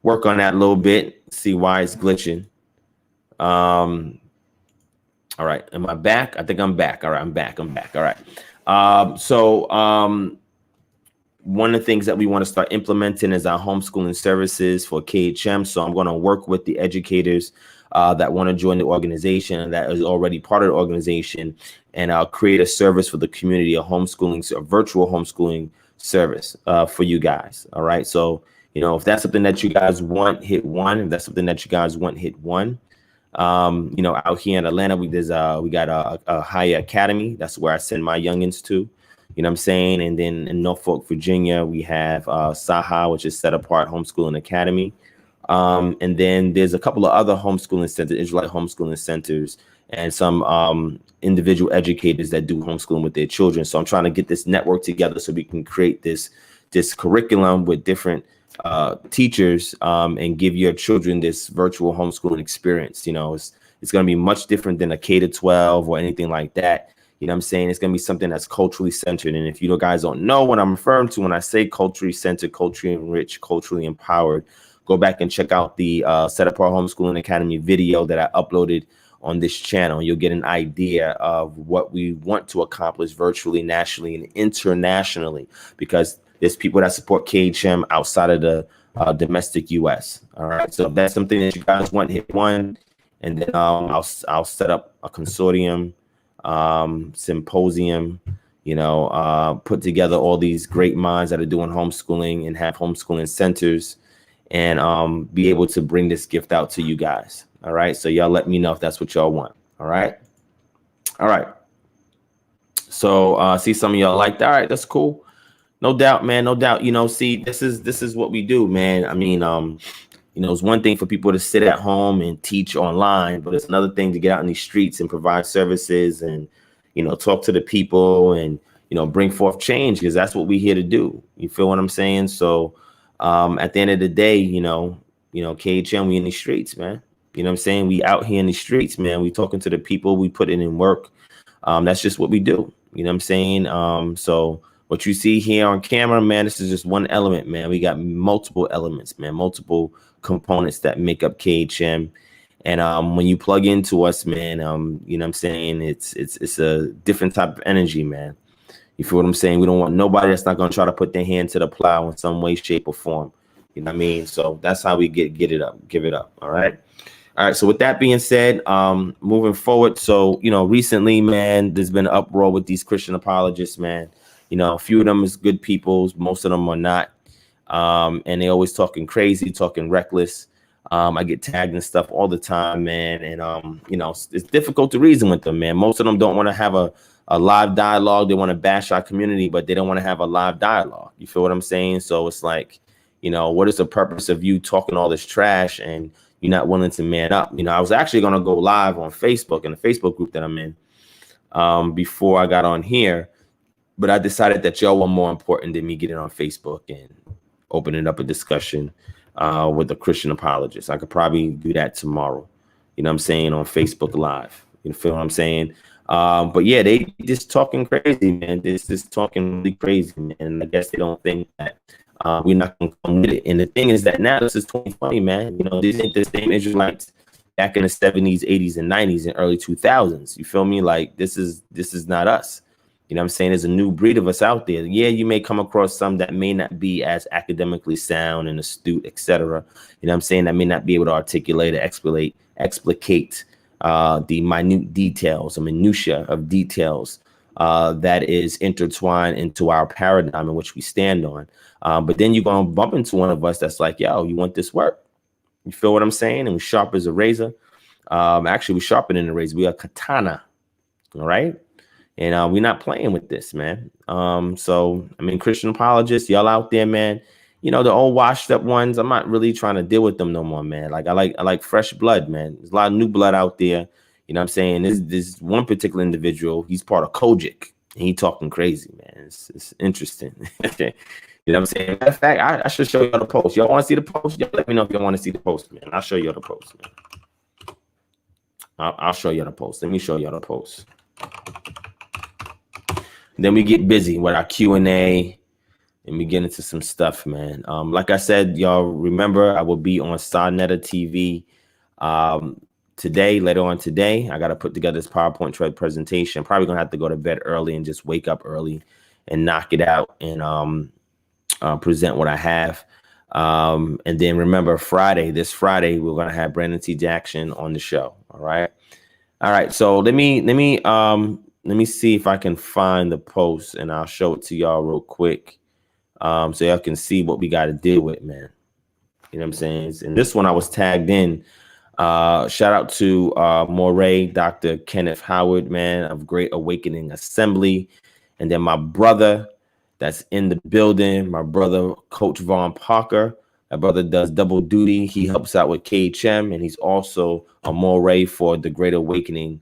work on that a little bit, see why it's glitching. All right, am I back? I think I'm back. All right, I'm back. All right. One of the things that we want to start implementing is our homeschooling services for KHM. So I'm going to work with the educators that want to join the organization and that is already part of the organization, and I'll create a service for the community, a homeschooling, a virtual homeschooling service for you guys. All right. So, you know, if that's something that you guys want, hit 1. If that's something that you guys want, hit 1. You know, out here in Atlanta, we got a higher academy. That's where I send my youngins to. You know what I'm saying? And then in Norfolk, Virginia, we have Saha, which is Set Apart Homeschooling Academy. And then there's a couple of other homeschooling centers, Israelite homeschooling centers, and some individual educators that do homeschooling with their children. So I'm trying to get this network together so we can create this curriculum with different teachers and give your children this virtual homeschooling experience. You know, it's going to be much different than a K-12 or anything like that. You know what I'm saying? It's going to be something that's culturally centered. And if you guys don't know what I'm referring to when I say culturally centered, culturally enriched, culturally empowered, go back and check out the Set Apart Homeschooling Academy video that I uploaded on this channel. You'll get an idea of what we want to accomplish virtually, nationally, and internationally, because there's people that support KHM outside of the domestic U.S. All right. So if that's something that you guys want, hit 1. And then I'll set up a consortium, symposium, you know, put together all these great minds that are doing homeschooling and have homeschooling centers, and be able to bring this gift out to you guys. All right. So y'all let me know if that's what y'all want. All right. All right. So see, some of y'all like that. All right. That's cool. No doubt, man. No doubt. You know, see, this is what we do, man. I mean, you know, it's one thing for people to sit at home and teach online, but it's another thing to get out in these streets and provide services and, you know, talk to the people and, you know, bring forth change, because that's what we're here to do. You feel what I'm saying? So at the end of the day, you know, KHM, we in the streets, man. You know what I'm saying? We out here in the streets, man. We talking to the people, we put it in work. That's just what we do. You know what I'm saying? So what you see here on camera, man, this is just one element, man. We got multiple elements, man, multiple components that make up KHM. And when you plug into us, man, you know what I'm saying? It's a different type of energy, man. You feel what I'm saying? We don't want nobody that's not going to try to put their hand to the plow in some way, shape, or form. You know what I mean? So that's how we give it up. All right. All right. So with that being said, moving forward. So, you know, recently, man, there's been an uproar with these Christian apologists, man. You know, a few of them is good people. Most of them are not. And they always talking crazy, talking reckless. I get tagged and stuff all the time, man. And, you know, it's difficult to reason with them, man. Most of them don't want to have a live dialogue. They want to bash our community, but they don't want to have a live dialogue. You feel what I'm saying? So it's like, you know, what is the purpose of you talking all this trash and you're not willing to man up? You know, I was actually going to go live on Facebook, in the Facebook group that I'm in, before I got on here. But I decided that y'all were more important than me getting on Facebook and opening up a discussion with the Christian apologists. I could probably do that tomorrow, you know what I'm saying, on Facebook Live. You feel what I'm saying? But yeah, they just talking crazy, man. This just talking really crazy, man. And I guess they don't think that we're not going to come with it. And the thing is that now this is 2020, man. You know, these ain't the same Israelites back in the 70s, 80s, and 90s and early 2000s. You feel me? Like this is not us. You know what I'm saying? There's a new breed of us out there. Yeah, you may come across some that may not be as academically sound and astute, etc. You know what I'm saying? That may not be able to articulate or explicate the minute details or minutia of details that is intertwined into our paradigm in which we stand on. But then you're going to bump into one of us that's like, yo, you want this work? You feel what I'm saying? And we sharp as a razor. Actually, we sharpen in the razor. We are katana. All right. And we're not playing with this, man. So, I mean, Christian apologists, y'all out there, man. You know, the old washed up ones, I'm not really trying to deal with them no more, man. Like, I like fresh blood, man. There's a lot of new blood out there. You know what I'm saying? This one particular individual, he's part of Kojic. And he talking crazy, man. It's interesting. You know what I'm saying? Matter of fact, I should show y'all the post. Y'all want to see the post? Y'all let me know if y'all want to see the post, man. I'll show y'all the post, man. I'll show y'all the post. Let me show y'all the post. Then we get busy with our Q&A and we get into some stuff, man. Like I said, y'all remember I will be on Sarnetta TV today, later on today. I got to put together this PowerPoint presentation. Probably going to have to go to bed early and just wake up early and knock it out and present what I have. And then remember this Friday, we're going to have Brandon T. Jackson on the show. All right. So let me see if I can find the post and I'll show it to y'all real quick. So y'all can see what we got to deal with, man. You know what I'm saying? And this one I was tagged in. Shout out to Moray, Dr. Kenneth Howard, man, of Great Awakening Assembly. And then my brother that's in the building, my brother, Coach Vaughn Parker. My brother does double duty. He helps out with KHM, and he's also a Moray for the Great Awakening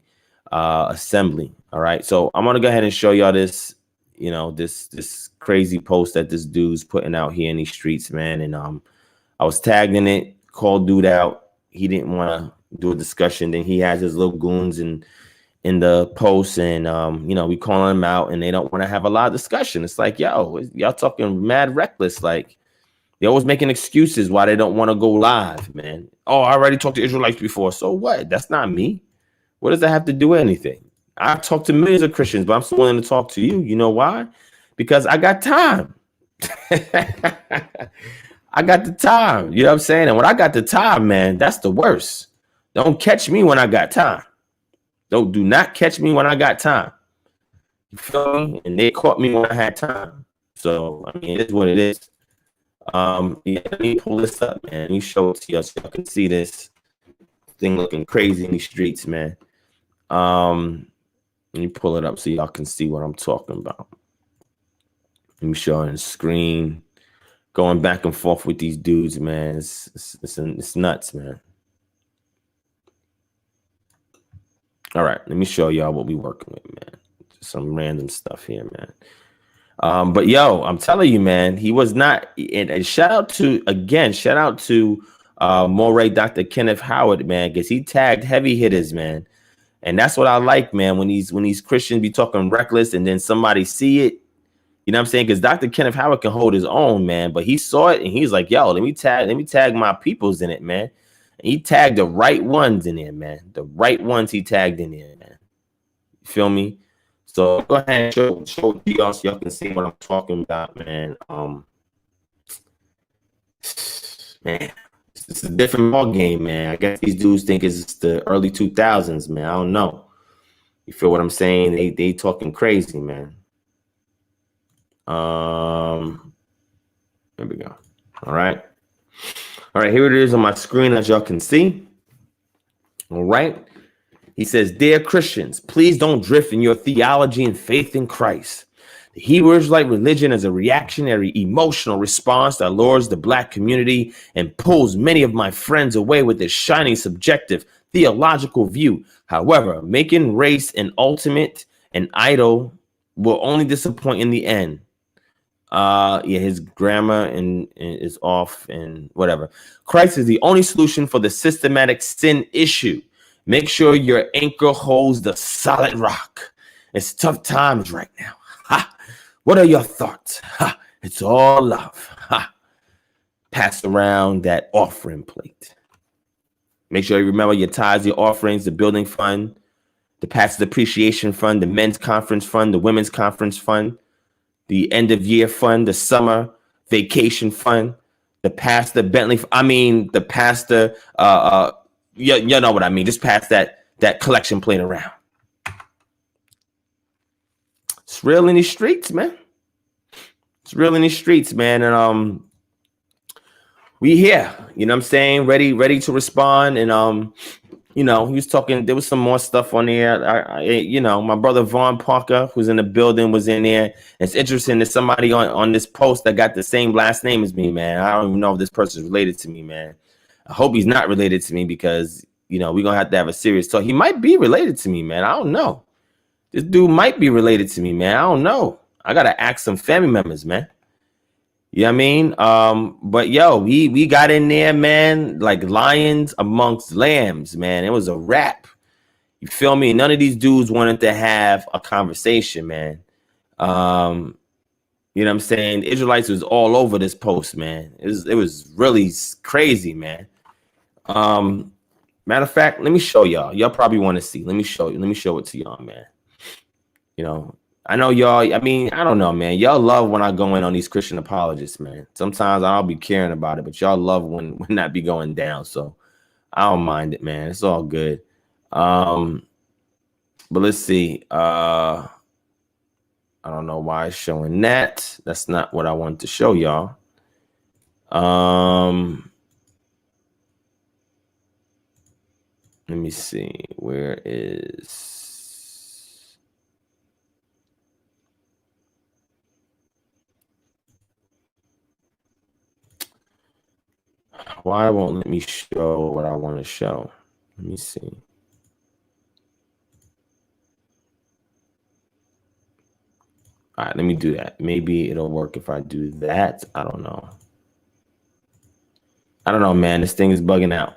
Assembly. All right. So I'm going to go ahead and show y'all this, you know, this crazy post that this dude's putting out here in these streets, man. And I was tagged in it, called dude out. He didn't want to do a discussion. Then he has his little goons in the post, and you know, we calling them out and they don't want to have a lot of discussion. It's like, yo, y'all talking mad reckless. Like, they're always making excuses why they don't want to go live, man. Oh, I already talked to Israelites before. So what? That's not me. What does that have to do with anything? I've talked to millions of Christians, but I'm still willing to talk to you. You know why? Because I got time. I got the time. You know what I'm saying? And when I got the time, man, that's the worst. Don't catch me when I got time. Do not catch me when I got time. You feel me? And they caught me when I had time. So, I mean, it is what it is. Yeah, let me pull this up, man. Let me show it to y'all so y'all can see this thing looking crazy in these streets, man. Let me pull it up so y'all can see what I'm talking about. Let me show it on the screen. Going back and forth with these dudes, man. It's nuts, man. All right, let me show y'all what we working with, man. Just some random stuff here, man. But yo, I'm telling you, man, he was not. And shout out to Moray, Dr. Kenneth Howard, man, because he tagged heavy hitters, man. And that's what I like, man, when these Christians be talking reckless and then somebody see it. You know what I'm saying? Because Dr. Kenneth Howard can hold his own, man. But he saw it and he's like, yo, let me tag my peoples in it, man. And he tagged the right ones in there, man. The right ones he tagged in there, man. You feel me? So go ahead and show it to y'all so y'all can see what I'm talking about, man. Man, it's a different ball game, man. I guess these dudes think it's the early 2000s, man. I don't know. You feel what I'm saying? They talking crazy, man. There we go. All right, here it is on my screen, as y'all can see. All right. He says, dear Christians, please don't drift in your theology and faith in Christ. The Hebrew Israelite religion is a reactionary, emotional response that lures the black community and pulls many of my friends away with this shiny, subjective, theological view. However, making race an ultimate and idol will only disappoint in the end. Yeah, his grammar and is off and whatever. Christ is the only solution for the systematic sin issue. Make sure your anchor holds the solid rock. It's tough times right now. Ha! What are your thoughts? Ha! It's all love. Ha! Pass around that offering plate. Make sure you remember your tithes, your offerings, the building fund, the pastor's appreciation fund, the men's conference fund, the women's conference fund, the end of year fund, the summer vacation fund, the pastor Bentley. The pastor. You know what I mean. Just pass that collection plate around. It's real in these streets, man. It's real in these streets, man. And we here, you know what I'm saying? Ready to respond. And you know, he was talking, there was some more stuff on there. You know, my brother Vaughn Parker, who's in the building, was in there. It's interesting that somebody on this post that got the same last name as me, man. I don't even know if this person's related to me, man. I hope he's not related to me because, you know, we're going to have a serious talk. He might be related to me, man. I don't know. This dude might be related to me, man. I don't know. I got to ask some family members, man. You know what I mean? But yo, we got in there, man, like lions amongst lambs, man. It was a wrap. You feel me? None of these dudes wanted to have a conversation, man. You know what I'm saying? The Israelites was all over this post, man. It was really crazy, man. Matter of fact, let me show y'all. Y'all probably want to see. Let me show you. Let me show it to y'all, man. You know, I know y'all, I mean, I don't know, man. Y'all love when I go in on these Christian apologists, man. Sometimes I'll be caring about it, but y'all love when that be going down. So I don't mind it, man. It's all good. But let's see. I don't know why it's showing that. That's not what I wanted to show y'all. Let me see. Where is... Why won't let me show what I want to show? Let me see. All right, let me do that. Maybe it'll work if I do that. I don't know. I don't know, man. This thing is bugging out.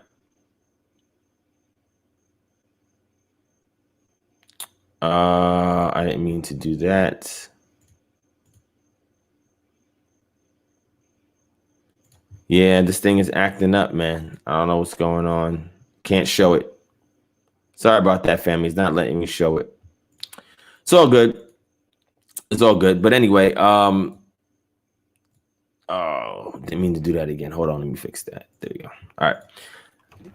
I didn't mean to do that. Yeah, this thing is acting up, man. I don't know what's going on. Can't show it. Sorry about that, family. It's not letting me show it. It's all good. It's all good. But anyway, oh, didn't mean to do that again. Hold on, let me fix that. There we go. All right.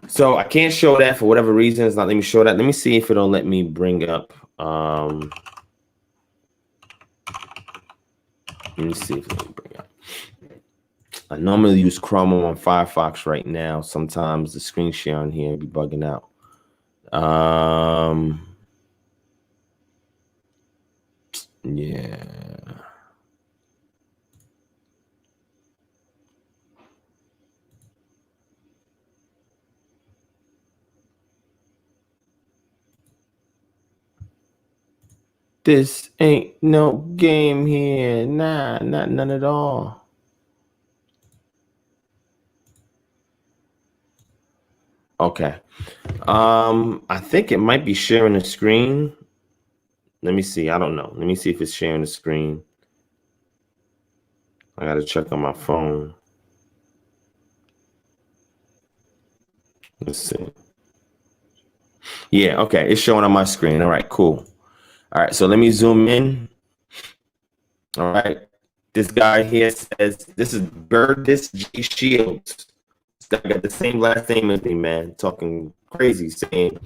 So I can't show that for whatever reason. It's not letting me show that. Let me see if it'll let me bring up. Let me see if it'll bring up. I normally use Chrome on Firefox right now. Sometimes the screen share on here be bugging out. Yeah. This ain't no game here. Nah, none at all. Okay. I think it might be sharing the screen. Let me see. I don't know. Let me see if it's sharing the screen. I got to check on my phone. Let's see. Yeah, okay. It's showing on my screen. All right, cool. All right, so let me zoom in. All right. This guy here says, this is Burdis G. Shields. I got the same last name as me, man. Talking crazy, saying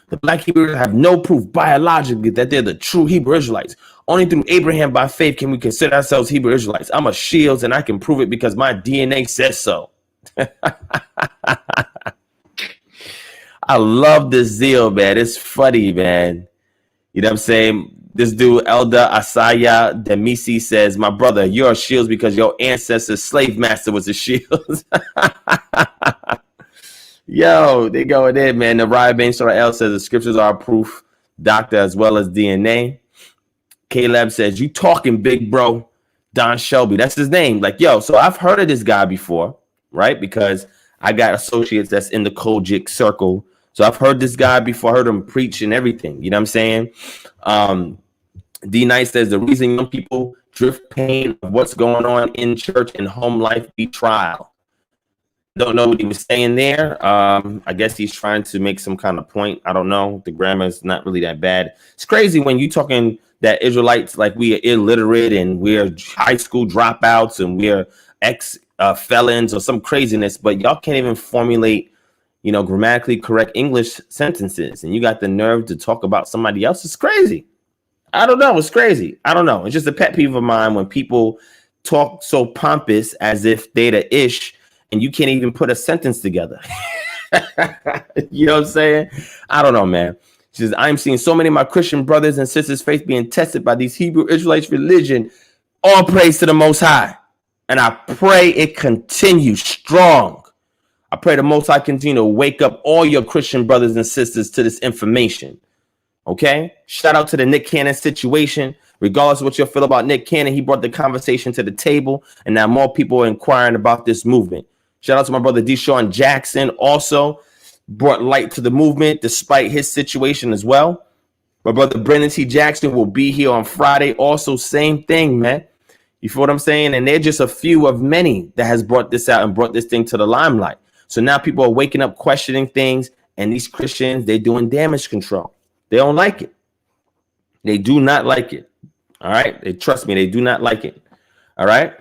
the Black Hebrews have no proof biologically that they're the true Hebrew Israelites. Only through Abraham by faith can we consider ourselves Hebrew Israelites. I'm a Shields and I can prove it because my DNA says so. I love this zeal, man. It's funny, man. You know what I'm saying? This dude, Elder Asaya Demisi, says, my brother, you're a Shields because your ancestor's slave master was a Shields. Yo, they going in, man. The Ryan Surah L says the scriptures are proof, doctor, as well as DNA. Caleb says, you talking big, bro. Don Shelby, that's his name. Like, yo, so I've heard of this guy before, right? Because I got associates that's in the Kojic circle. So I've heard this guy before, heard him preach and everything. You know what I'm saying? D Knight says the reason young people drift pain of what's going on in church and home life be trial. Don't know what he was saying there. I guess he's trying to make some kind of point. I don't know. The grammar is not really that bad. It's crazy when you talking that Israelites, like we are illiterate and we're high school dropouts and we're felons or some craziness, but y'all can't even formulate, you know, grammatically correct English sentences. And you got the nerve to talk about somebody else. It's crazy. I don't know. It's crazy. I don't know. It's just a pet peeve of mine when people talk so pompous as if they're the ish and you can't even put a sentence together. You know what I'm saying? I don't know, man. She says, I'm seeing so many of my Christian brothers and sisters' faith being tested by these Hebrew Israelites' religion. All praise to the Most High. And I pray it continues strong. I pray the Most High continue to wake up all your Christian brothers and sisters to this information. Okay? Shout out to the Nick Cannon situation. Regardless of what you feel about Nick Cannon, he brought the conversation to the table. And now more people are inquiring about this movement. Shout out to my brother Deshaun Jackson, also brought light to the movement despite his situation as well. My brother Brendan T. Jackson will be here on Friday. Also, same thing, man. You feel what I'm saying? And they're just a few of many that has brought this out and brought this thing to the limelight. So now people are waking up, questioning things, and these Christians, they're doing damage control. They don't like it. They do not like it. All right? They trust me, they do not like it. All right?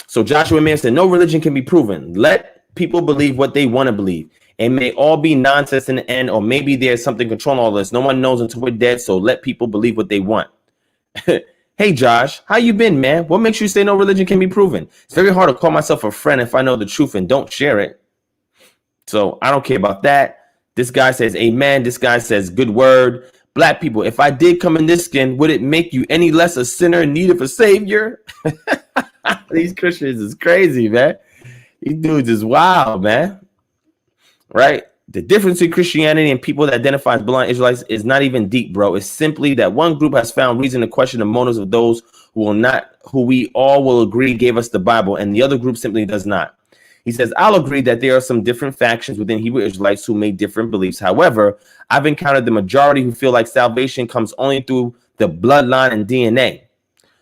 So Joshua Mann said, no religion can be proven. Let people believe what they want to believe. It may all be nonsense in the end, or maybe there's something controlling all this. No one knows until we're dead, so let people believe what they want. Hey, Josh, how you been, man? What makes you say no religion can be proven? It's very hard to call myself a friend if I know the truth and don't share it. So I don't care about that. This guy says, amen. This guy says, good word. Black people, if I did come in this skin, would it make you any less a sinner in need of a savior? These Christians is crazy, man. These dudes is wild, man. Right? The difference between Christianity and people that identify as blind Israelites is not even deep, bro. It's simply that one group has found reason to question the motives of those who we all will agree gave us the Bible, and the other group simply does not. He says, I'll agree that there are some different factions within Hebrew Israelites who made different beliefs. However, I've encountered the majority who feel like salvation comes only through the bloodline and DNA.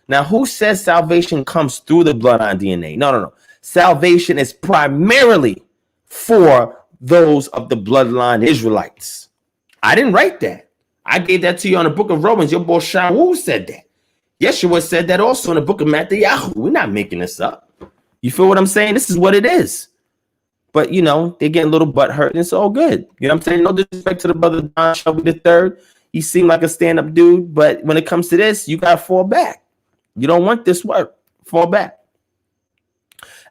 Now, who says salvation comes through the bloodline DNA? No. Salvation is primarily for those of the bloodline Israelites. I didn't write that. I gave that to you on the book of Romans. Your boy Shaul said that. Yeshua said that also in the book of Matthew. We're not making this up. You feel what I'm saying? This is what it is. But, you know, they're getting a little butthurt, and it's all good. You know what I'm saying? No disrespect to the brother Don Shelby III. He seemed like a stand-up dude, but when it comes to this, you got to fall back. You don't want this work. Fall back.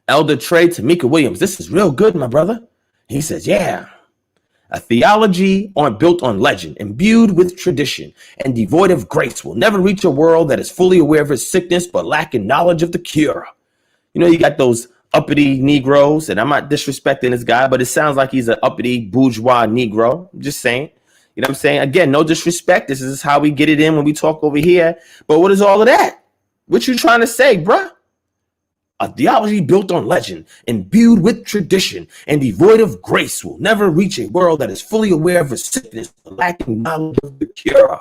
Elder Trey Tamika Williams. This is real good, my brother. He says, yeah. A theology built on legend, imbued with tradition, and devoid of grace will never reach a world that is fully aware of its sickness but lacking knowledge of the cure. You know, you got those uppity Negroes, and I'm not disrespecting this guy, but it sounds like he's an uppity bourgeois Negro. I'm just saying. You know what I'm saying? Again, no disrespect. This is how we get it in when we talk over here. But what is all of that? What you trying to say, bruh? A theology built on legend, imbued with tradition, and devoid of grace will never reach a world that is fully aware of its sickness, but lacking knowledge of the cure.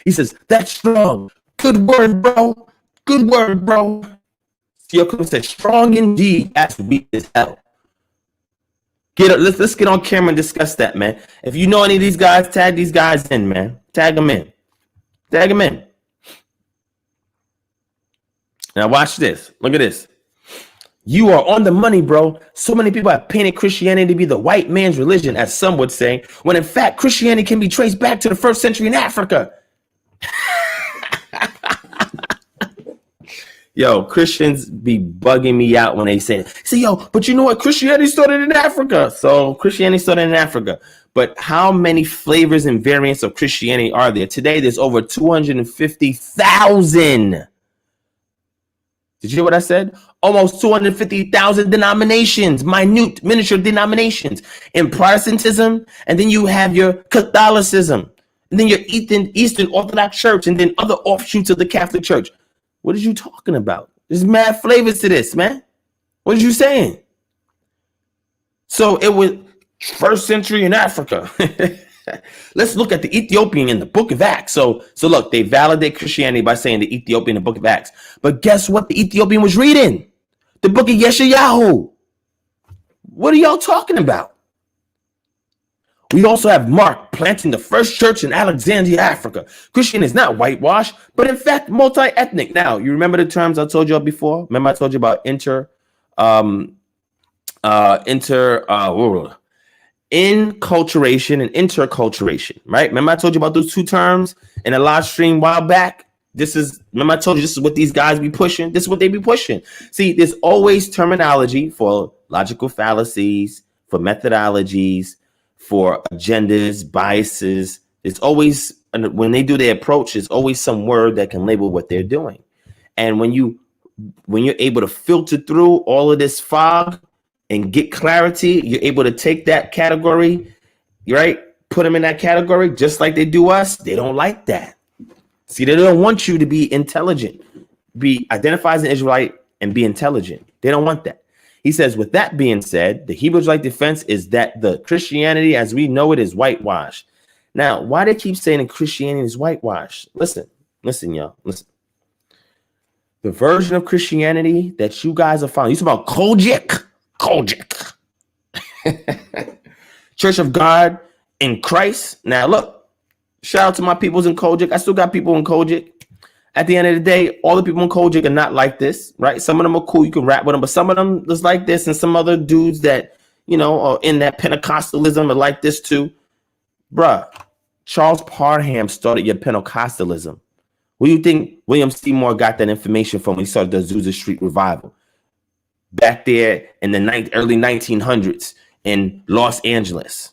He says, that's strong. Good word, bro. Good word, bro. Theocritus said, strong indeed, that's weak as hell. Let's get on camera and discuss that, man. If you know any of these guys, tag these guys in, man. Tag them in. Tag them in. Now watch this. Look at this. You are on the money, bro. So many people have painted Christianity to be the white man's religion, as some would say, when in fact Christianity can be traced back to the 1st century in Africa. Yo, Christians be bugging me out when they say, yo, but you know what? Christianity started in Africa. So Christianity started in Africa. But how many flavors and variants of Christianity are there? Today, there's over 250,000. Did you hear what I said? Almost 250,000 denominations, minute, miniature denominations in Protestantism. And then you have your Catholicism. And then your Eastern Orthodox Church. And then other offshoots of the Catholic Church. What are you talking about? There's mad flavors to this, man. What are you saying? So it was 1st century in Africa. Let's look at the Ethiopian in the book of Acts. So look, they validate Christianity by saying the Ethiopian in the book of Acts. But guess what the Ethiopian was reading? The book of Yeshayahu. What are y'all talking about? We also have Mark planting the first church in Alexandria, Africa. Christian is not whitewashed, but in fact multi-ethnic. Now, you remember the terms I told you before? Remember I told you about Inculturation and interculturation, right? Remember I told you about those two terms in a live stream a while back? Remember I told you this is what these guys be pushing? This is what they be pushing. See, there's always terminology for logical fallacies, for methodologies, for agendas, biases. It's always, when they do their approach, there's always some word that can label what they're doing. And when you're able to filter through all of this fog and get clarity, you're able to take that category, right? Put them in that category, just like they do us. They don't like that. See, they don't want you to be intelligent, be identified as an Israelite and be intelligent. They don't want that. He says, with that being said, the Hebrew Israelite defense is that the Christianity as we know it is whitewashed. Now, why they keep saying that Christianity is whitewashed? Listen, y'all, listen. The version of Christianity that you guys are following, you talk about Kojic. Church of God in Christ. Now, look, shout out to my peoples in Kojic. I still got people in Kojic. At the end of the day, all the people in Kojic are not like this, right? Some of them are cool. You can rap with them, but some of them is like this. And some other dudes that, you know, are in that Pentecostalism are like this too. Bruh, Charles Parham started your Pentecostalism. Where do you think William Seymour got that information from when he started the Azusa Street Revival? Back there in the early 1900s in Los Angeles.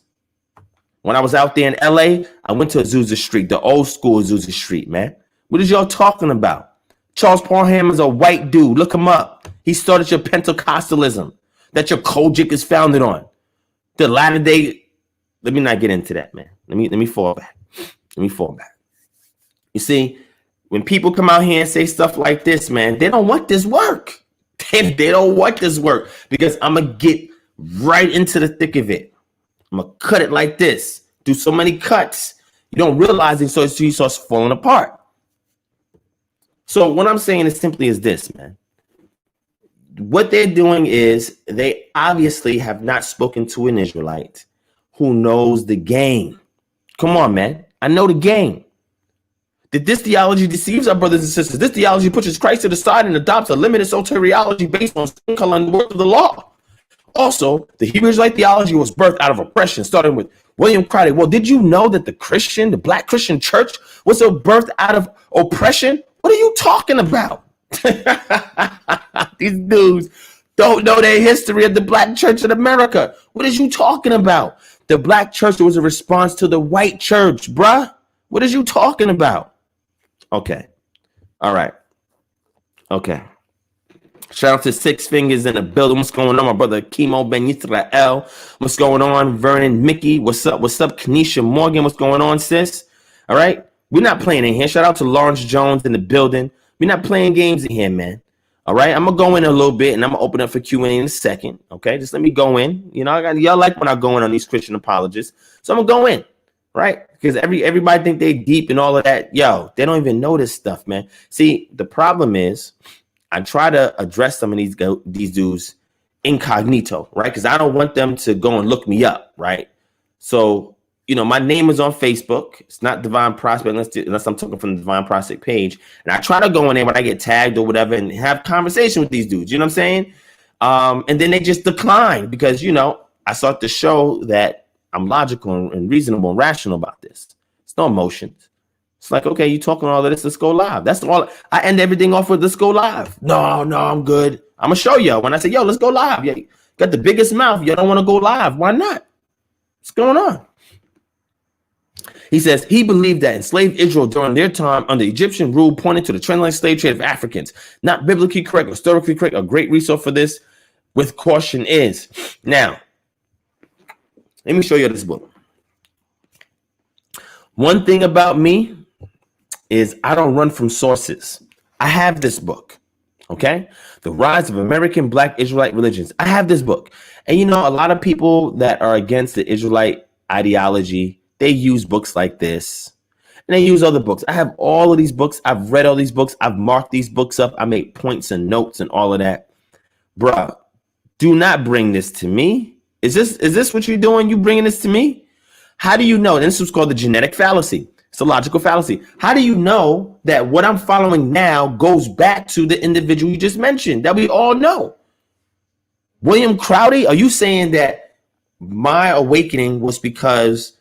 When I was out there in LA, I went to Azusa Street, the old school Azusa Street, man. What is y'all talking about? Charles Parham is a white dude. Look him up. He started your Pentecostalism that your Kojic is founded on. The latter day. Let me not get into that, man. Let me fall back. You see, when people come out here and say stuff like this, man, they don't want this work. They don't want this work because I'm going to get right into the thick of it. I'm going to cut it like this. Do so many cuts. You don't realize it, so it starts falling apart. So what I'm saying is simply is this, man. What they're doing is they obviously have not spoken to an Israelite who knows the game. Come on, man. I know the game. That this theology deceives our brothers and sisters. This theology pushes Christ to the side and adopts a limited soteriology based on skin color and the word of the law. Also, the Hebrew Israelite theology was birthed out of oppression, starting with William Crowder. Well, did you know that the Black Christian church was birthed out of oppression? What are you talking about? These dudes don't know their history of the Black church in America. What are you talking about? The Black church was a response to the white church, bruh. What are you talking about? Okay. All right. Okay. Shout out to Six Fingers in the building. What's going on, my brother Kimo Ben Yisrael? What's going on, Vernon Mickey? What's up? What's up, Kenesha Morgan? What's going on, sis? All right. We're not playing in here. Shout out to Lawrence Jones in the building. We're not playing games in here, man. All right. I'm going to go in a little bit and I'm going to open up for Q&A in a second. Okay. Just let me go in. You know, y'all like when I go in on these Christian apologists. So I'm going to go in. Right? Because everybody think they deep and all of that. Yo, they don't even know this stuff, man. See, the problem is I try to address some of these dudes incognito, right? Because I don't want them to go and look me up, right? So, you know, my name is on Facebook. It's not Divine Prospect unless I'm talking from the Divine Prospect page. And I try to go in there when I get tagged or whatever and have conversation with these dudes. You know what I'm saying? And then they just decline because, you know, I start to show that I'm logical and reasonable and rational about this. It's no emotions. It's like, okay, you talking all of this, let's go live. That's all. I end everything off with let's go live. No, I'm good. I'm going to show you when I say, yo, let's go live. Yeah, got the biggest mouth. You don't want to go live. Why not? What's going on? He says he believed that enslaved Israel during their time under Egyptian rule pointed to the transatlantic slave trade of Africans. Not biblically correct, historically correct. A great resource for this with caution is. Now, let me show you this book. One thing about me is I don't run from sources. I have this book, okay? The Rise of American Black Israelite Religions. I have this book. And you know, a lot of people that are against the Israelite ideology, they use books like this. And they use other books. I have all of these books. I've read all these books. I've marked these books up. I make points and notes and all of that. Bruh, do not bring this to me. Is this what you're doing? You bringing this to me? How do you know? And this was called the genetic fallacy. It's a logical fallacy. How do you know that what I'm following now goes back to the individual you just mentioned that we all know? William Crowder, are you saying that my awakening was because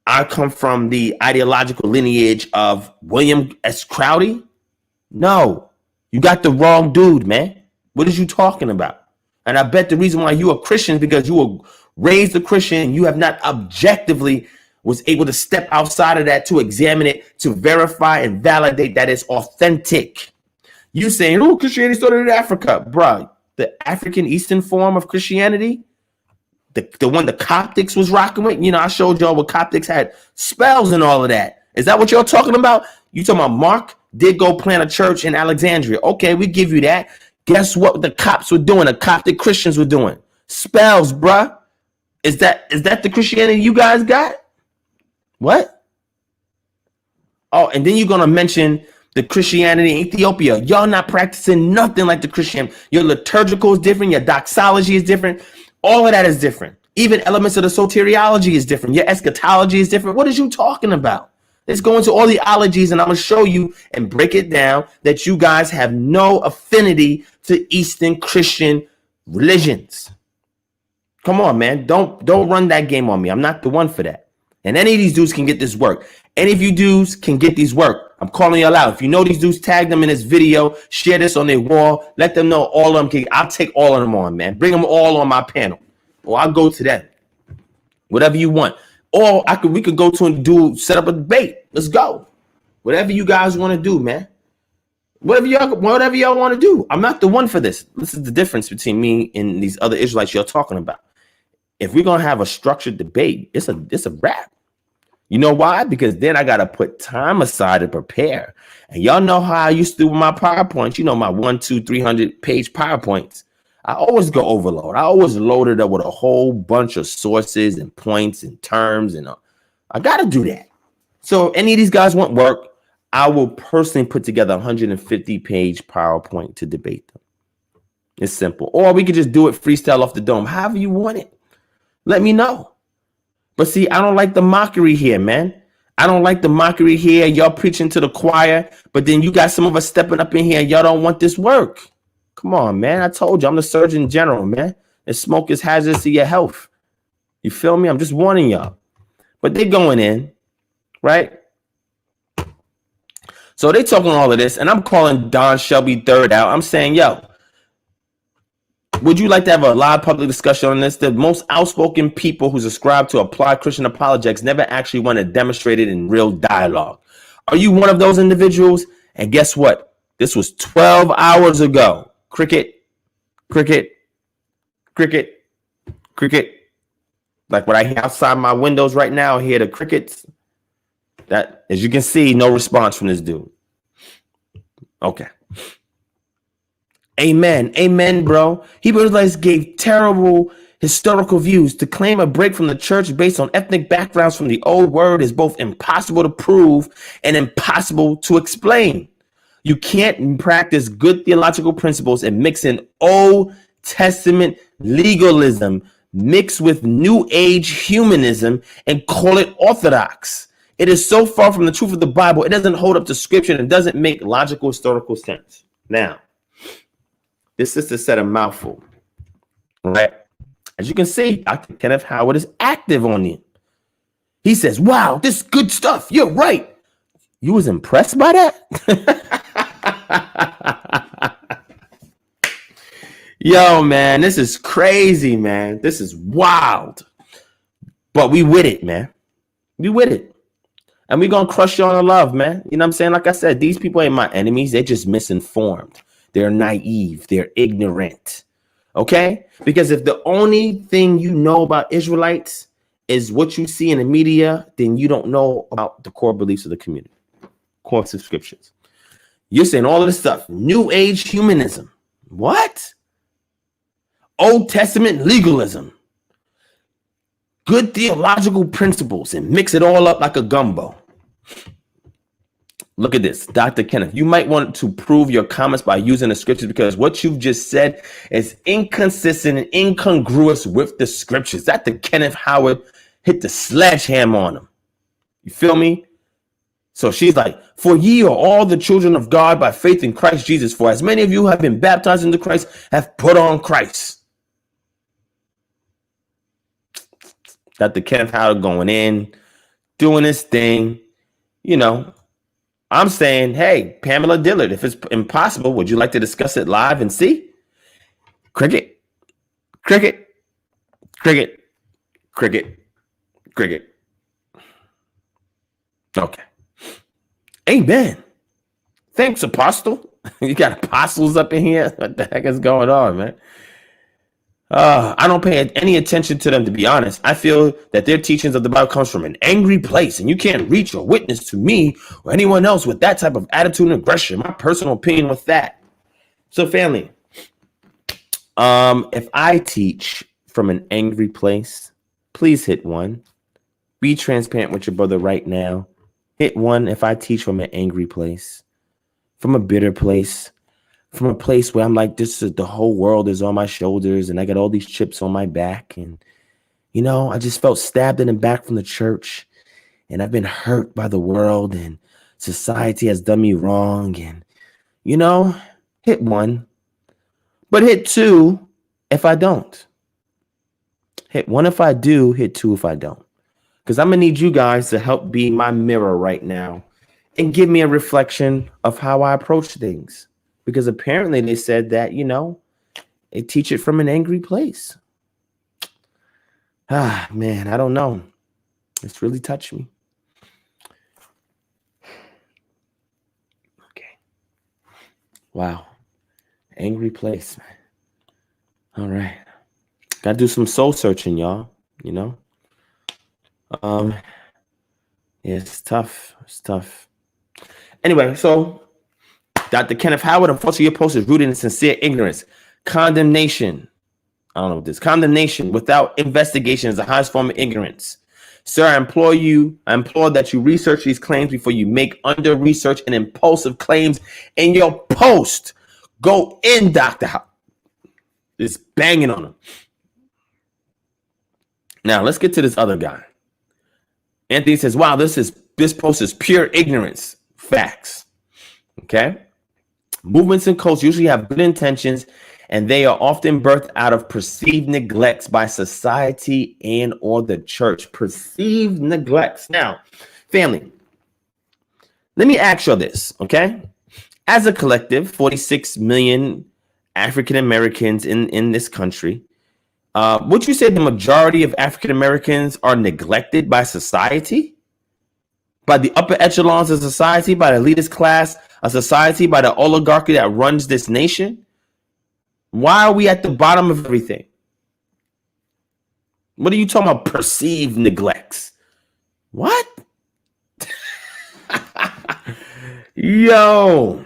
I come from the ideological lineage of William S. Crowdy. No, you got the wrong dude, man. What is you talking about? And I bet the reason why you are Christian is because you were raised a Christian and you have not objectively was able to step outside of that to examine it, to verify and validate that it's authentic. You saying, oh, Christianity started in Africa. Bruh, the African Eastern form of Christianity, the one the Coptics was rocking with, I showed y'all what Coptics had spells and all of that. Is that what y'all talking about? You talking about Mark did go plant a church in Alexandria. Okay, we give you that. Guess what the Copts were doing? The Coptic Christians were doing spells, bruh. Is that the Christianity you guys got? What? Oh, and then you're gonna mention the Christianity in Ethiopia. Y'all not practicing nothing like the Christian. Your liturgical is different. Your doxology is different. All of that is different. Even elements of the soteriology is different. Your eschatology is different. What is you talking about? Let's go into all the ologies, and I'm gonna show you and break it down that you guys have no affinity to Eastern Christian religions. Come on, man. Don't run that game on me. I'm not the one for that. And any of these dudes can get this work. Any of you dudes can get these work. I'm calling y'all out. If you know these dudes, tag them in this video, share this on their wall, let them know all of them. I'll take all of them on, man. Bring them all on my panel, or I'll go to them. Whatever you want. Or we could go to and set up a debate. Let's go. Whatever you guys want to do, man. Whatever y'all want to do. I'm not the one for this. This is the difference between me and these other Israelites you're talking about. If we're gonna have a structured debate, it's a wrap. You know why? Because then I gotta put time aside to prepare. And y'all know how I used to do with my PowerPoints. You know, my 300 page PowerPoints. I always go overload. I always load it up with a whole bunch of sources and points and terms, and I gotta do that. So if any of these guys want work, I will personally put together 150 page PowerPoint to debate them. It's simple. Or we could just do it freestyle off the dome. However you want it. Let me know. But see, I don't like the mockery here, man. I don't like the mockery here. Y'all preaching to the choir, but then you got some of us stepping up in here and y'all don't want this work. Come on, man. I told you, I'm the Surgeon General, man. And smoke is hazardous to your health. You feel me? I'm just warning y'all. But they going in, right? So they talking all of this, and I'm calling Don Shelby III out. I'm saying, yo, would you like to have a live public discussion on this? The most outspoken people who subscribe to applied Christian apologetics never actually want to demonstrate it in real dialogue. Are you one of those individuals? And guess what? This was 12 hours ago. Cricket, cricket, cricket, cricket. Like what I hear outside my windows right now, I hear the crickets. That, as you can see, no response from this dude. Okay. Amen. Amen, bro. Hebrew Israelites gave terrible historical views. To claim a break from the church based on ethnic backgrounds from the old word is both impossible to prove and impossible to explain. You can't practice good theological principles and mix in Old Testament legalism mixed with New Age humanism and call it orthodox. It is so far from the truth of the Bible, it doesn't hold up to scripture and doesn't make logical historical sense. Now, this sister said a mouthful, right? As you can see, Dr. Kenneth Howard is active on him. He says, wow, this is good stuff. You're right. You was impressed by that? Yo, man, this is crazy, man. This is wild. But we with it, man. We with it. And we going to crush you on the love, man. You know what I'm saying? Like I said, these people ain't my enemies. They're just misinformed. They're naive. They're ignorant. Okay? Because if the only thing you know about Israelites is what you see in the media, then you don't know about the core beliefs of the community. Core subscriptions. You're saying all of this stuff. New Age humanism. What? Old Testament legalism. Good theological principles and mix it all up like a gumbo. Look at this, Dr. Kenneth. You might want to prove your comments by using the scriptures because what you've just said is inconsistent and incongruous with the scriptures. Dr. Kenneth Howard hit the sledgehammer on him. You feel me? So she's like, for ye are all the children of God by faith in Christ Jesus. For as many of you have been baptized into Christ have put on Christ. Dr. Kenneth Howard going in, doing his thing. You know, I'm saying, hey, Pamela Dillard, if it's impossible, would you like to discuss it live and see? Cricket, cricket, cricket, cricket, cricket. Okay. Amen. Thanks, Apostle. You got apostles up in here? What the heck is going on, man? I don't pay any attention to them, to be honest. I feel that their teachings of the Bible comes from an angry place, and you can't reach or witness to me or anyone else with that type of attitude and aggression. My personal opinion with that. So, family, if I teach from an angry place, please hit 1. Be transparent with your brother right now. Hit 1 if I teach from an angry place, from a bitter place, from a place where I'm like, this is the whole world is on my shoulders and I got all these chips on my back. And, you know, I just felt stabbed in the back from the church and I've been hurt by the world and society has done me wrong. And, you know, hit 1, but hit 2 if I don't. Hit 1 if I do, hit 2 if I don't. Because I'm going to need you guys to help be my mirror right now and give me a reflection of how I approach things. Because apparently they said that, you know, they teach it from an angry place. Ah, man, I don't know. It's really touched me. Okay. Wow. Angry place, man. All right. Got to do some soul searching, y'all, you know. Yeah, it's tough. It's tough. Anyway, so Dr. Kenneth Howard, unfortunately, your post is rooted in sincere ignorance. Condemnation. I don't know what this. Condemnation without investigation is the highest form of ignorance. Sir, I implore that you research these claims before you make under-research and impulsive claims in your post. Go in, Dr. Howard. Just banging on him. Now, let's get to this other guy. Anthony says, wow, this post is pure ignorance. Facts. Okay? Movements and cults usually have good intentions, and they are often birthed out of perceived neglects by society and or the church. Perceived neglects. Now, family, let me ask you this, okay? As a collective, 46 million African Americans in this country, would you say the majority of African Americans are neglected by society? By the upper echelons of society, by the elitist class of society, by the oligarchy that runs this nation? Why are we at the bottom of everything? What are you talking about? Perceived neglects. What? Yo.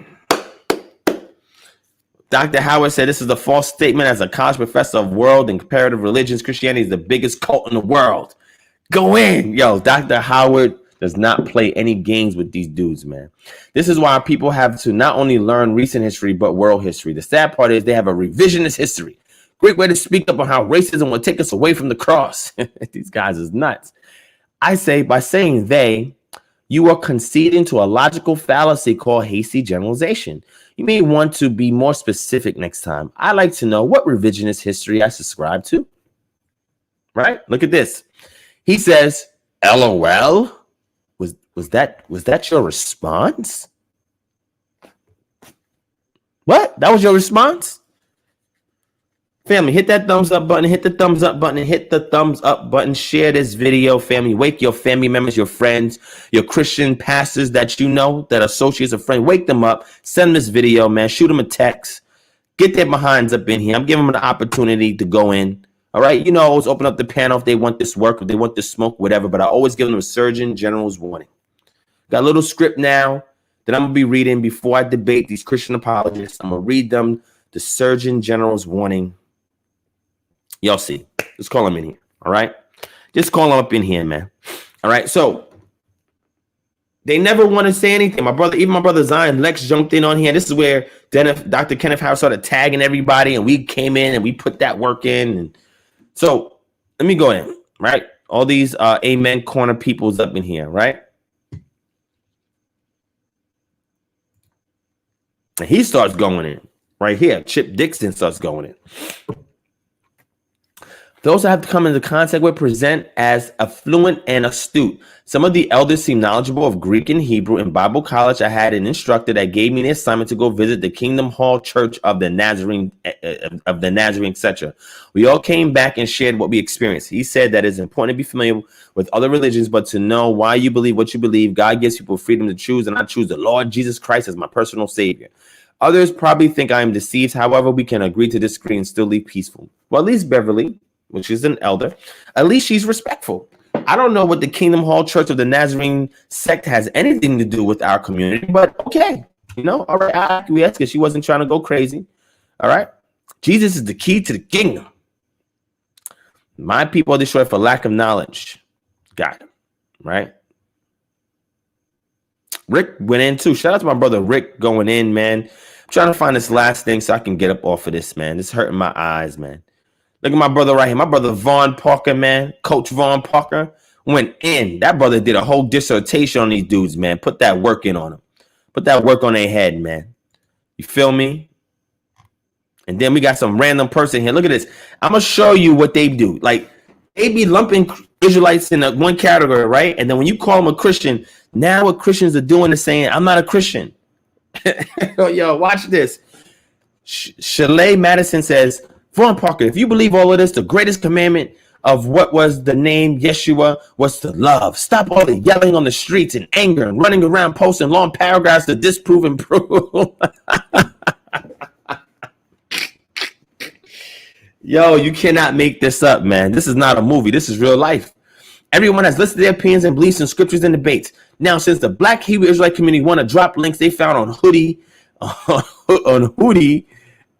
Dr. Howard said this is a false statement. As a college professor of world and comparative religions, Christianity is the biggest cult in the world. Go in. Yo, Dr. Howard does not play any games with these dudes, man. This is why people have to not only learn recent history, but world history. The sad part is they have a revisionist history. Great way to speak up on how racism will take us away from the cross. These guys is nuts. I say by saying they, you are conceding to a logical fallacy called hasty generalization. You may want to be more specific next time. I like to know what revisionist history I subscribe to. Right? Look at this. He says, LOL. Was that your response? What? That was your response? Family, hit that thumbs up button, hit the thumbs up button, and hit the thumbs up button. Share this video, family. Wake your family members, your friends, your Christian pastors that you know, that associates a friend. Wake them up. Send them this video, man. Shoot them a text. Get their behinds up in here. I'm giving them an opportunity to go in. All right. You know, I always open up the panel if they want this work, if they want this smoke, whatever. But I always give them a Surgeon General's warning. Got a little script now that I'm going to be reading before I debate these Christian apologists. I'm going to read them the Surgeon General's warning. Y'all see. Just call him in here. All right. Just call him up in here, man. All right. So they never want to say anything. My brother Zion Lex jumped in on here. This is where Dr. Kenneth Howard started tagging everybody, and we came in and we put that work in. And so let me go in. Right. All these Amen Corner people's up in here. Right. And he starts going in right here. Chip Dixon starts going in. Those I have to come into contact with present as affluent and astute. Some of the elders seem knowledgeable of Greek and Hebrew. In Bible college, I had an instructor that gave me the assignment to go visit the Kingdom Hall Church of the Nazarene, etc. We all came back and shared what we experienced. He said that it's important to be familiar with other religions, but to know why you believe what you believe. God gives people freedom to choose, and I choose the Lord Jesus Christ as my personal Savior. Others probably think I am deceived. However, we can agree to disagree and still live peaceful. Well, at least Beverly, which is an elder, at least she's respectful. I don't know what the Kingdom Hall Church of the Nazarene sect has anything to do with our community, but okay. All right, I acquiesce because she wasn't trying to go crazy. All right. Jesus is the key to the kingdom. My people are destroyed for lack of knowledge. Got him. Right. Rick went in too. Shout out to my brother Rick going in, man. I'm trying to find this last thing so I can get up off of this, man. It's hurting my eyes, man. Look at my brother right here. My brother Vaughn Parker, man. Coach Vaughn Parker went in. That brother did a whole dissertation on these dudes, man. Put that work in on them. Put that work on their head, man. You feel me? And then we got some random person here. Look at this. I'm going to show you what they do. Like, they be lumping Israelites in one category, right? And then when you call them a Christian, now what Christians are doing is saying, I'm not a Christian. Yo, watch this. Shaleigh Madison says, Vaughn Parker, if you believe all of this, the greatest commandment of what was the name Yeshua was to love. Stop all the yelling on the streets and anger and running around posting long paragraphs to disprove and prove. Yo, you cannot make this up, man. This is not a movie. This is real life. Everyone has listed their opinions and beliefs in scriptures and debates. Now, since the Black Hebrew Israelite community want to drop links they found on Hoodie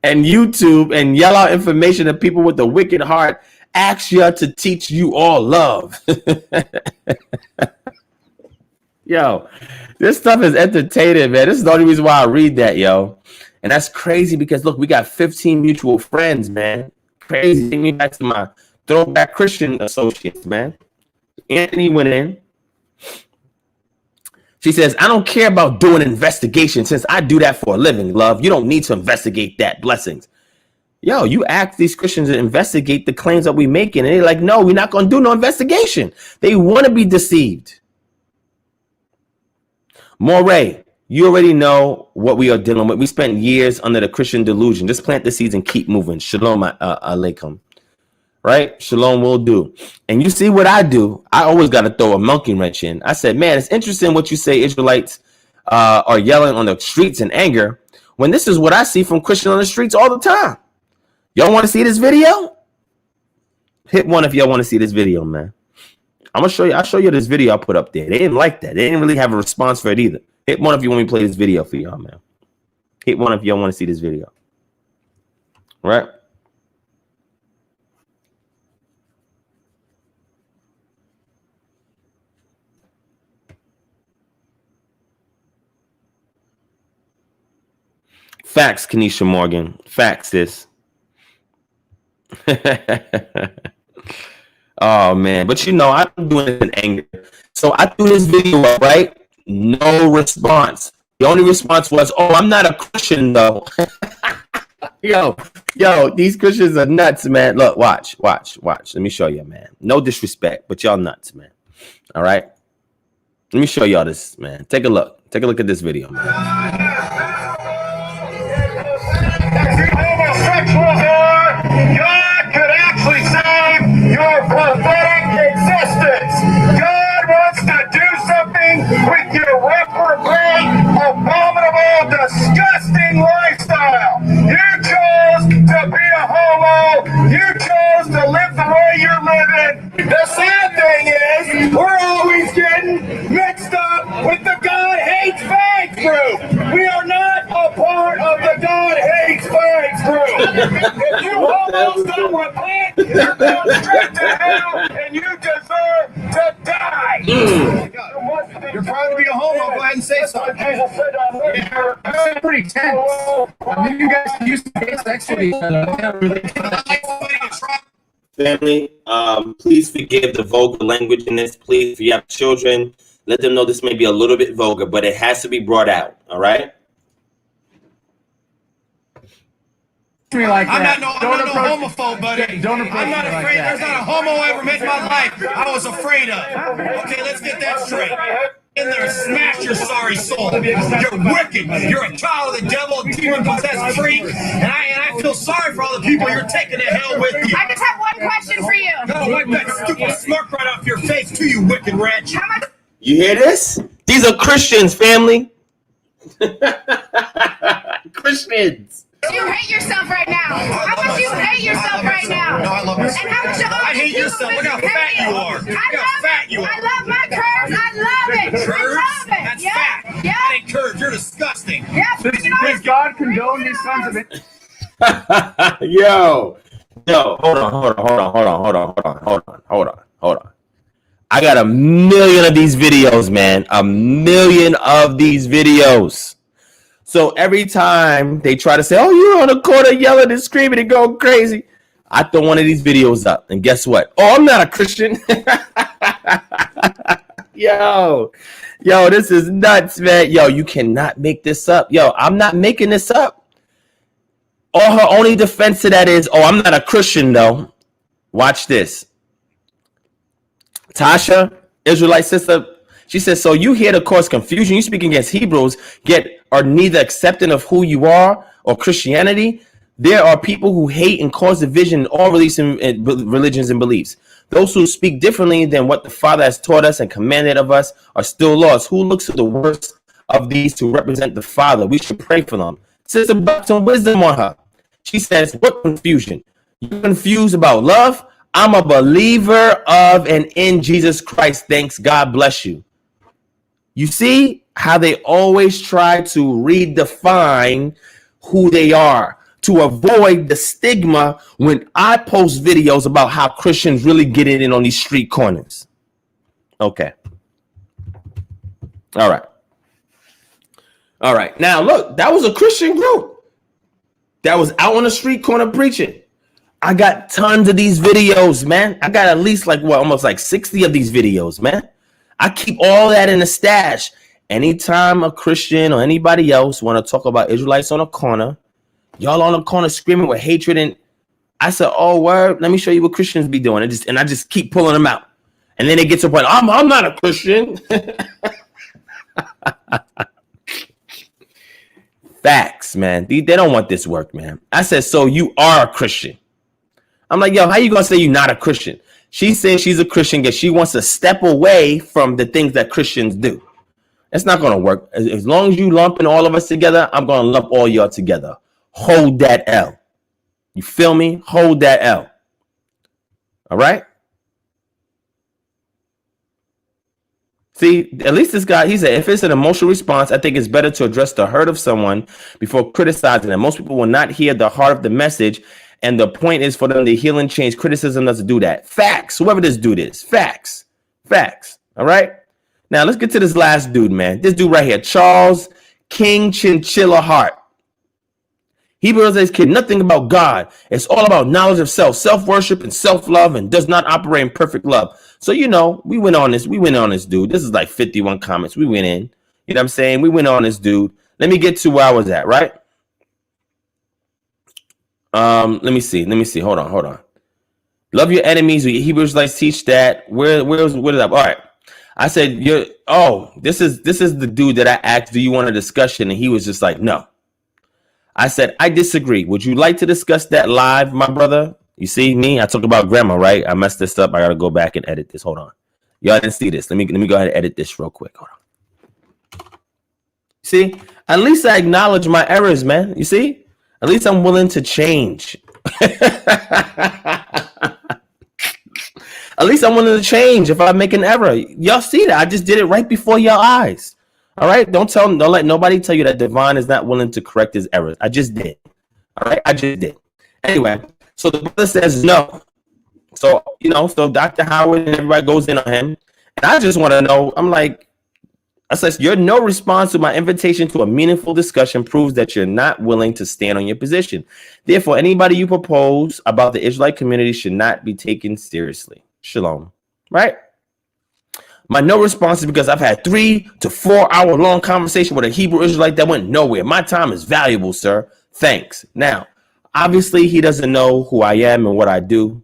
and YouTube and yell out information to people with a wicked heart, ask you to teach you all love. Yo, this stuff is entertaining, man. This is the only reason why I read that, yo. And that's crazy because, look, we got 15 mutual friends, man. Crazy. Take me back to my Throwback Christian associates, man. Anthony went in. She says, I don't care about doing an investigation since I do that for a living, love. You don't need to investigate that. Blessings. Yo, you ask these Christians to investigate the claims that we making, and they're like, no, we're not going to do no investigation. They want to be deceived. Moray, you already know what we are dealing with. We spent years under the Christian delusion. Just plant the seeds and keep moving. Shalom alaikum. Right? Shalom will do. And you see what I do. I always got to throw a monkey wrench in. I said, man, it's interesting what you say Israelites are yelling on the streets in anger when this is what I see from Christians on the streets all the time. Y'all want to see this video? Hit one if y'all want to see this video, man. I'm going to show you. I'll show you this video I put up there. They didn't like that. They didn't really have a response for it either. Hit one if you want me to play this video for y'all, man. Hit one if y'all want to see this video. Right? Facts, Kenesha Morgan. Facts, sis. Oh, man. But, I'm doing it in anger. So I threw this video up, right? No response. The only response was, oh, I'm not a Christian, though. Yo, these Christians are nuts, man. Look, watch. Let me show you, man. No disrespect, but y'all nuts, man. All right? Let me show y'all this, man. Take a look. Take a look at this video, man. God could actually save your pathetic existence. God wants to do something with your reprobate, abominable, disgusting lifestyle. You chose to be a homo. You chose to live the way you're living. The sad thing is, we're always getting mixed up with the God hates fags group. We are not a part of the God hates fags group. If you homos don't repent, you're going straight to hell, and you deserve to die. You're proud to be a homo. Go ahead and say something. Yeah, that's pretty tense. Maybe you guys can use the gay sex to each other. Family, please forgive the vulgar language in this. Please, if you have children, let them know this may be a little bit vulgar, but it has to be brought out. All right? me like I'm that. not no homophobe, buddy. Don't approach I'm not me like afraid. that. There's not a homo I ever met in my life I was afraid of. Okay, let's get that straight. In there, smash your sorry soul. You're wicked. You're a child of the devil, demon-possessed freak, and I feel sorry for all the people you're taking to hell with you. I just have one question for you. No, wipe that stupid smirk right off your face, too, you wicked wretch. You hear this? These are Christians, family. Christians. You hate yourself right now. How much you hate yourself right now? No, I love myself. And how much I hate yourself. Look how fat you are. Look how fat you are. I love my curves. I love it. I love it. That's yeah. fat. Yeah. That ain't curves. You're disgusting. Yeah. Does God condone these kinds of it? Yo, hold on. I got 1 million of these videos, man. 1 million of these videos. So every time they try to say, oh, you're on the corner yelling and screaming and going crazy, I throw one of these videos up. And guess what? Oh, I'm not a Christian. Yo, this is nuts, man. Yo, you cannot make this up. Yo, I'm not making this up. All her only defense to that is, oh, I'm not a Christian, though. Watch this. Tasha, Israelite sister, she says, so you here to cause confusion. You speaking against Hebrews, yet are neither accepting of who you are or Christianity. There are people who hate and cause division in all religions and beliefs. Those who speak differently than what the Father has taught us and commanded of us are still lost. Who looks at the worst of these to represent the Father? We should pray for them. Sister brought some wisdom on her. She says, what confusion? You're confused about love? I'm a believer of and in Jesus Christ. Thanks. God bless you. You see how they always try to redefine who they are to avoid the stigma when I post videos about how Christians really get it in on these street corners. Okay. All right. Now, look, that was a Christian group that was out on the street corner preaching. I got tons of these videos, man. I got at least almost 60 of these videos, man. I keep all that in a stash. Anytime a Christian or anybody else want to talk about Israelites on a corner, y'all on the corner screaming with hatred, and I said, oh, word, let me show you what Christians be doing. And I just keep pulling them out. And then it gets to a point, I'm not a Christian. Facts, man. They don't want this work, man. I said, so you are a Christian. I'm like, yo, how you going to say you're not a Christian? She says she's a Christian, yet she wants to step away from the things that Christians do. It's not going to work. As long as you lumping all of us together, I'm going to lump all y'all together. Hold that L. You feel me? Hold that L. All right? See, at least this guy, he said, if it's an emotional response, I think it's better to address the hurt of someone before criticizing them. Most people will not hear the heart of the message, and the point is for them to heal and change. Criticism doesn't do that. Facts. Whoever this dude is. Facts. All right? Now, let's get to this last dude, man. This dude right here, Charles King Chinchilla Hart. Hebrews says, kid, nothing about God. It's all about knowledge of self, self-worship and self-love, and does not operate in perfect love. So, we went on this. We went on this dude. This is like 51 comments. We went in. You know what I'm saying? We went on this dude. Let me get to where I was at, right? Let me see. Hold on. Love your enemies. Hebrews like teach that. Where is that? All right. I said, this is the dude that I asked, do you want a discussion? And he was just like, no. I said, I disagree. Would you like to discuss that live, my brother? You see me? I talked about grammar, right? I messed this up. I got to go back and edit this. Hold on. Y'all didn't see this. Let me go ahead and edit this real quick. Hold on. See? At least I acknowledge my errors, man. You see? At least I'm willing to change. At least I'm willing to change if I make an error. Y'all see that? I just did it right before your eyes. All right? Don't let nobody tell you that Divine is not willing to correct his errors. I just did. All right? I just did. Anyway, so the brother says no. So, so Dr. Howard and everybody goes in on him. And I just want to know, I said, your no response to my invitation to a meaningful discussion proves that you're not willing to stand on your position. Therefore, anybody you propose about the Israelite community should not be taken seriously. Shalom. Right? My no response is because I've had 3 to 4 hour long conversation with a Hebrew Israelite that went nowhere. My time is valuable, sir. Thanks. Now, Obviously, he doesn't know who I am and what I do.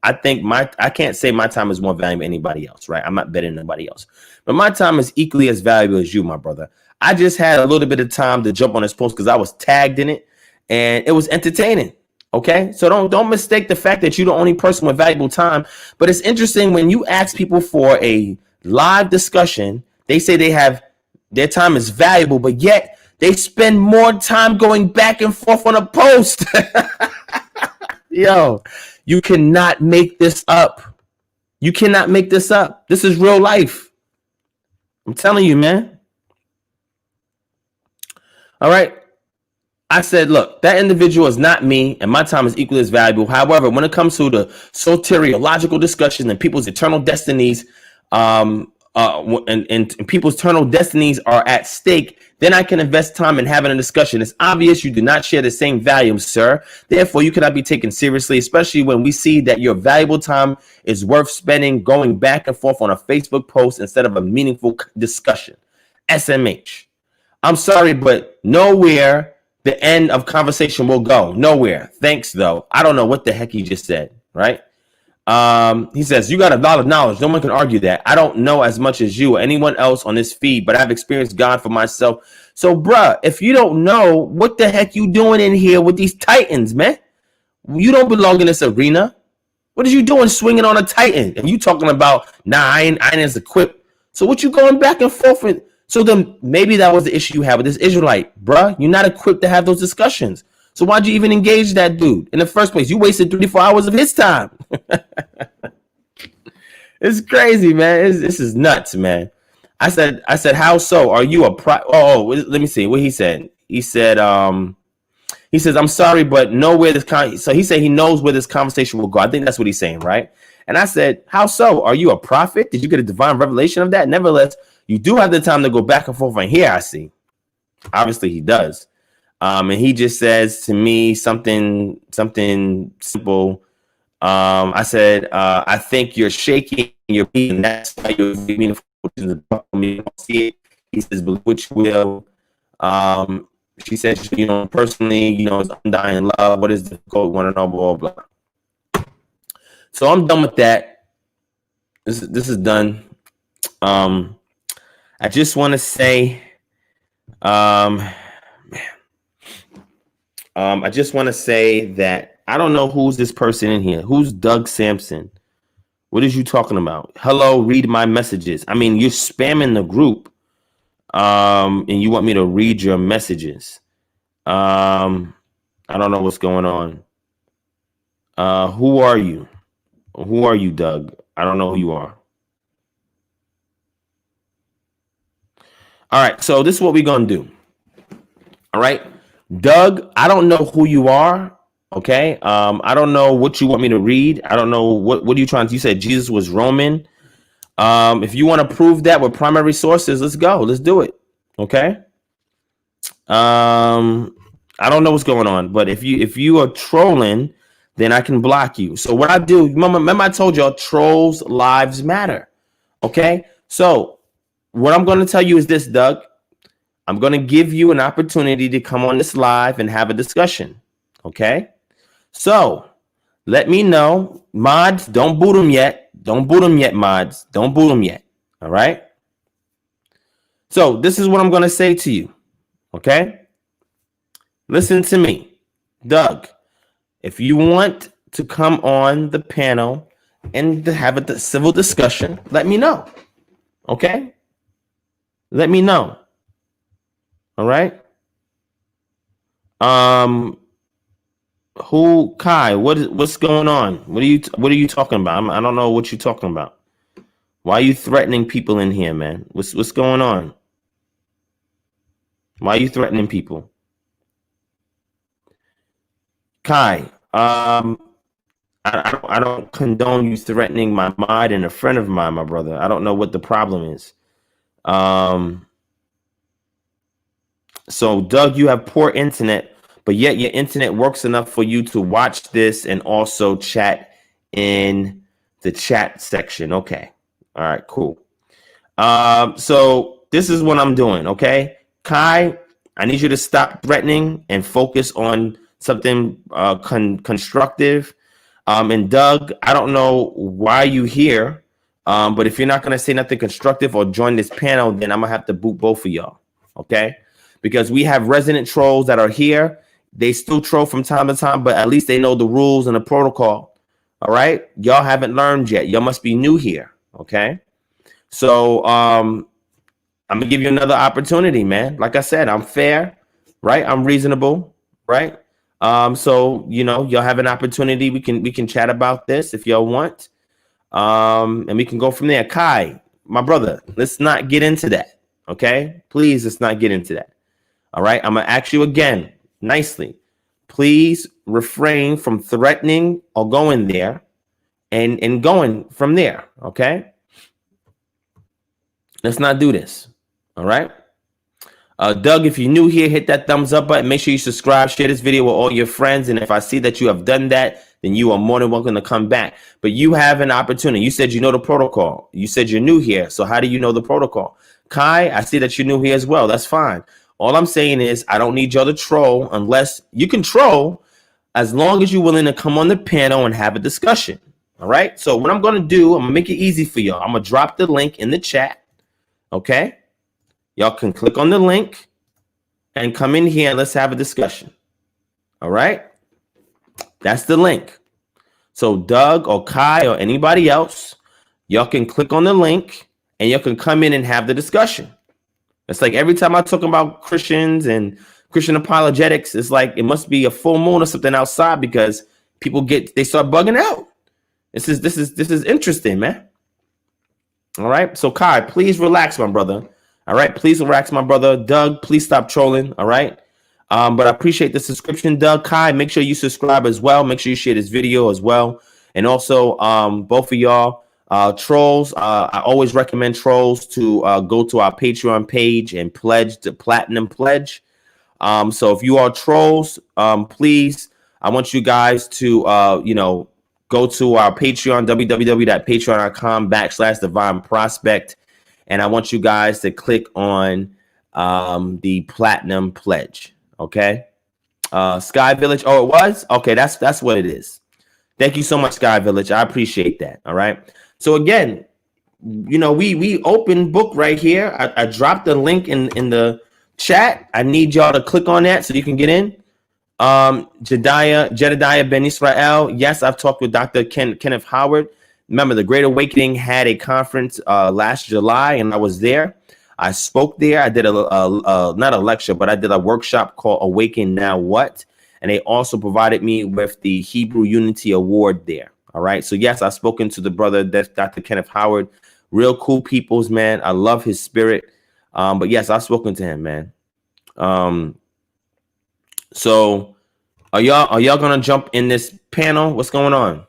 I think I can't say my time is more valuable than anybody else, right? I'm not better than anybody else. But my time is equally as valuable as you, my brother. I just had a little bit of time to jump on this post because I was tagged in it and it was entertaining. Okay, so don't mistake the fact that you're the only person with valuable time. But it's interesting when you ask people for a live discussion, they say their time is valuable, but yet they spend more time going back and forth on a post. Yo, you cannot make this up. You cannot make this up. This is real life. I'm telling you, man. All right. I said, look, that individual is not me, and my time is equally as valuable. However, when it comes to the soteriological discussion and people's eternal destinies, and people's eternal destinies are at stake, then I can invest time in having a discussion. It's obvious you do not share the same values, sir. Therefore, you cannot be taken seriously, especially when we see that your valuable time is worth spending going back and forth on a Facebook post instead of a meaningful discussion. SMH. I'm sorry, but nowhere the end of conversation will go. Nowhere. Thanks, though. I don't know what the heck he just said, right? He says, you got a lot of knowledge. No one can argue that. I don't know as much as you or anyone else on this feed, but I've experienced God for myself. So, bruh, if you don't know, what the heck you doing in here with these titans, man? You don't belong in this arena. What are you doing swinging on a titan? And you talking about, nah, I ain't as equipped. So what you going back and forth with? So then maybe that was the issue you had with this Israelite, bruh. You're not equipped to have those discussions. So why'd you even engage that dude in the first place? You wasted 34 hours of his time. It's crazy, man. This is nuts, man. I said, how so? Are you a let me see what he said. He said, he says, I'm sorry, but nowhere so he said he knows where this conversation will go. I think that's what he's saying, right? And I said, how so? Are you a prophet? Did you get a divine revelation of that? Nevertheless, you do have the time to go back and forth on here, I see. Obviously, he does. And he just says to me something simple. I said, I think you're shaking your feet, and that's why you're meaningful. See it. He says, which will. She said, personally, it's undying love. What is difficult? Want to know, blah, blah, blah. So I'm done with that. This is done. I just want to say, I just want to say that I don't know who's this person in here. Who's Doug Sampson? What is you talking about? Hello, read my messages. I mean, you're spamming the group, and you want me to read your messages. I don't know what's going on. Who are you? Who are you, Doug? I don't know who you are. All right, so this is what we're going to do. All right, Doug, I don't know who you are, okay? I don't know what you want me to read. I don't know what are you trying to, you said Jesus was Roman. If you want to prove that with primary sources, let's go. Let's do it, okay? I don't know what's going on, but if you are trolling, then I can block you. So what I do, remember I told y'all trolls lives matter, okay? So what I'm going to tell you is this, Doug. I'm going to give you an opportunity to come on this live and have a discussion. Okay. So let me know. Mods, don't boot them yet. Don't boot them yet, mods. Don't boot them yet. All right. So this is what I'm going to say to you. Okay. Listen to me, Doug. If you want to come on the panel and to have a civil discussion, let me know. Okay. Let me know. All right. Who Kai? What's going on? What are you talking about? I don't know what you're talking about. Why are you threatening people in here, man? What's going on? Why are you threatening people? Kai, I don't condone you threatening my mod and a friend of mine, my brother. I don't know what the problem is. So, Doug, you have poor internet, but yet your internet works enough for you to watch this and also chat in the chat section. Okay. All right, cool. So this is what I'm doing, okay? Kai, I need you to stop threatening and focus on something constructive. And Doug, I don't know why you here, but if you're not going to say nothing constructive or join this panel, then I'm going to have to boot both of y'all, okay? Because we have resident trolls that are here. They still troll from time to time, but at least they know the rules and the protocol, all right? Y'all haven't learned yet. Y'all must be new here, okay? So I'm going to give you another opportunity, man. Like I said, I'm fair, right? I'm reasonable, right? So, you know, y'all have an opportunity. We can chat about this if y'all want. And we can go from there. Kai, my brother, let's not get into that. Okay. Please, let's not get into that. All right. I'm going to ask you again, nicely. Please refrain from threatening or going there and going from there. Okay. Let's not do this. All right. Doug, if you're new here, hit that thumbs up button. Make sure you subscribe, share this video with all your friends. And if I see that you have done that, then you are more than welcome to come back. But you have an opportunity. You said you know the protocol. You said you're new here. So how do you know the protocol? Kai, I see that you're new here as well. That's fine. All I'm saying is I don't need y'all to troll unless you can troll as long as you're willing to come on the panel and have a discussion. All right. So what I'm going to do, I'm going to make it easy for y'all. I'm going to drop the link in the chat. Okay. Y'all can click on the link and come in here and let's have a discussion. All right. That's the link. So Doug or Kai or anybody else, y'all can click on the link and y'all can come in and have the discussion. It's like every time I talk about Christians and Christian apologetics, it's like it must be a full moon or something outside because people they start bugging out. This is interesting, man. All right. So Kai, please relax, my brother. All right. Please relax, my brother. Doug, please stop trolling. All right. But I appreciate the subscription, Doug. Kai, make sure you subscribe as well. Make sure you share this video as well. And also, both of y'all, trolls, I always recommend trolls to go to our Patreon page and pledge the platinum pledge. So if you are trolls, please, I want you guys to, go to our Patreon, www.patreon.com/DivineProspect. And I want you guys to click on the platinum pledge. Okay. Sky Village. Oh, it was? Okay. That's what it is. Thank you so much, Sky Village. I appreciate that. All right. So again, we open book right here. I dropped the link in the chat. I need y'all to click on that so you can get in. Jedediah Ben Israel. Yes, I've talked with Dr. Kenneth Howard. Remember, the Great Awakening had a conference last July, and I was there. I spoke there. I did not a lecture, but I did a workshop called Awaken Now What? And they also provided me with the Hebrew Unity Award there. All right. So, yes, I've spoken to the brother, that's Dr. Kenneth Howard. Real cool peoples, man. I love his spirit. But, yes, I've spoken to him, man. So are y'all going to jump in this panel? What's going on?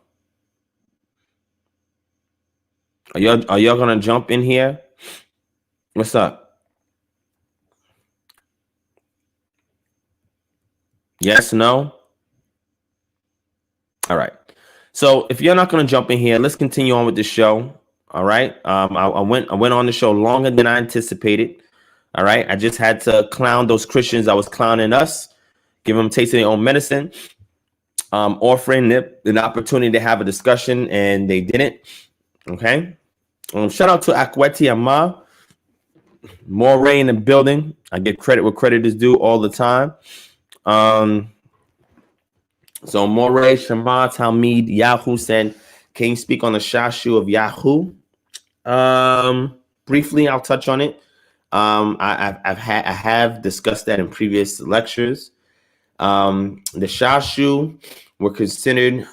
Are y'all gonna jump in here? What's up? Yes, no? All right. So if you're not gonna jump in here, let's continue on with the show. All right. I went on the show longer than I anticipated. All right. I just had to clown those Christians that was clowning us, give them a taste of their own medicine, offering them an opportunity to have a discussion, and they didn't. Okay. Shout out to Akweti Ama, Moray in the building. I give credit where credit is due all the time. So Moray, Shema, Talmid, Yahoo said, can you speak on the Shashu of Yahoo? Briefly, I'll touch on it. I have discussed that in previous lectures. The Shashu were considered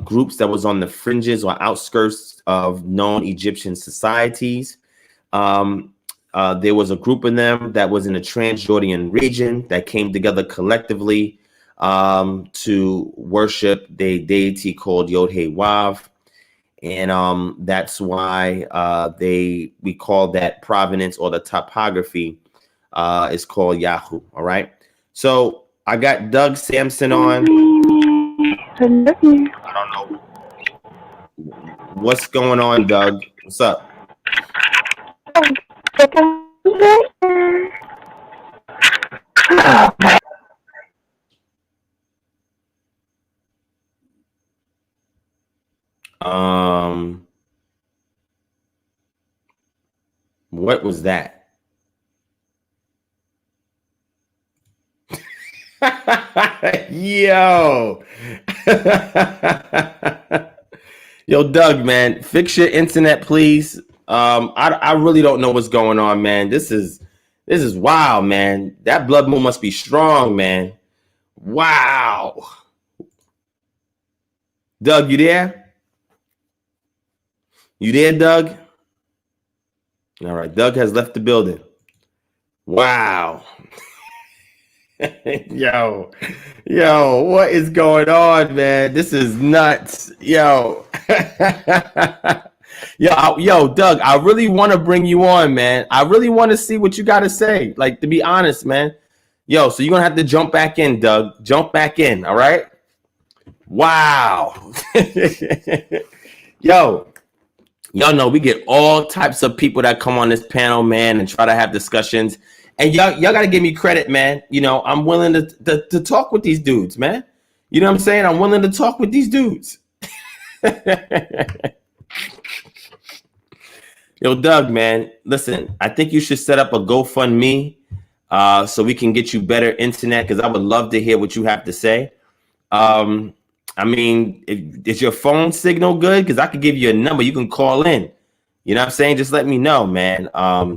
groups that was on the fringes or outskirts of known Egyptian societies. There was a group of them that was in the Transjordan region that came together collectively to worship the deity called Yod-Heh-Wav. And that's why we call that provenance, or the topography is called Yahoo. All right. So I got Doug Sampson on. I don't know what's going on, Doug. What's up? What was that? Yo. Yo, Doug, man, fix your internet, please. I really don't know what's going on, man. This is wild, man. That blood moon must be strong, man. Wow. Doug, you there? You there, Doug? All right, Doug has left the building. Wow. Yo, what is going on, man? This is nuts. Yo. Yo, Doug, I really want to bring you on, man. I really want to see what you got to say. Like, to be honest, man. Yo, so you're going to have to jump back in, Doug. Jump back in, all right? Wow. Yo, y'all know we get all types of people that come on this panel, man, and try to have discussions. And y'all got to give me credit, man. You know, I'm willing to talk with these dudes, man. You know what I'm saying? I'm willing to talk with these dudes. Yo, Doug, man, listen, I think you should set up a GoFundMe so we can get you better internet, because I would love to hear what you have to say. I mean, is your phone signal good? Because I could give you a number. You can call in. You know what I'm saying? Just let me know, man.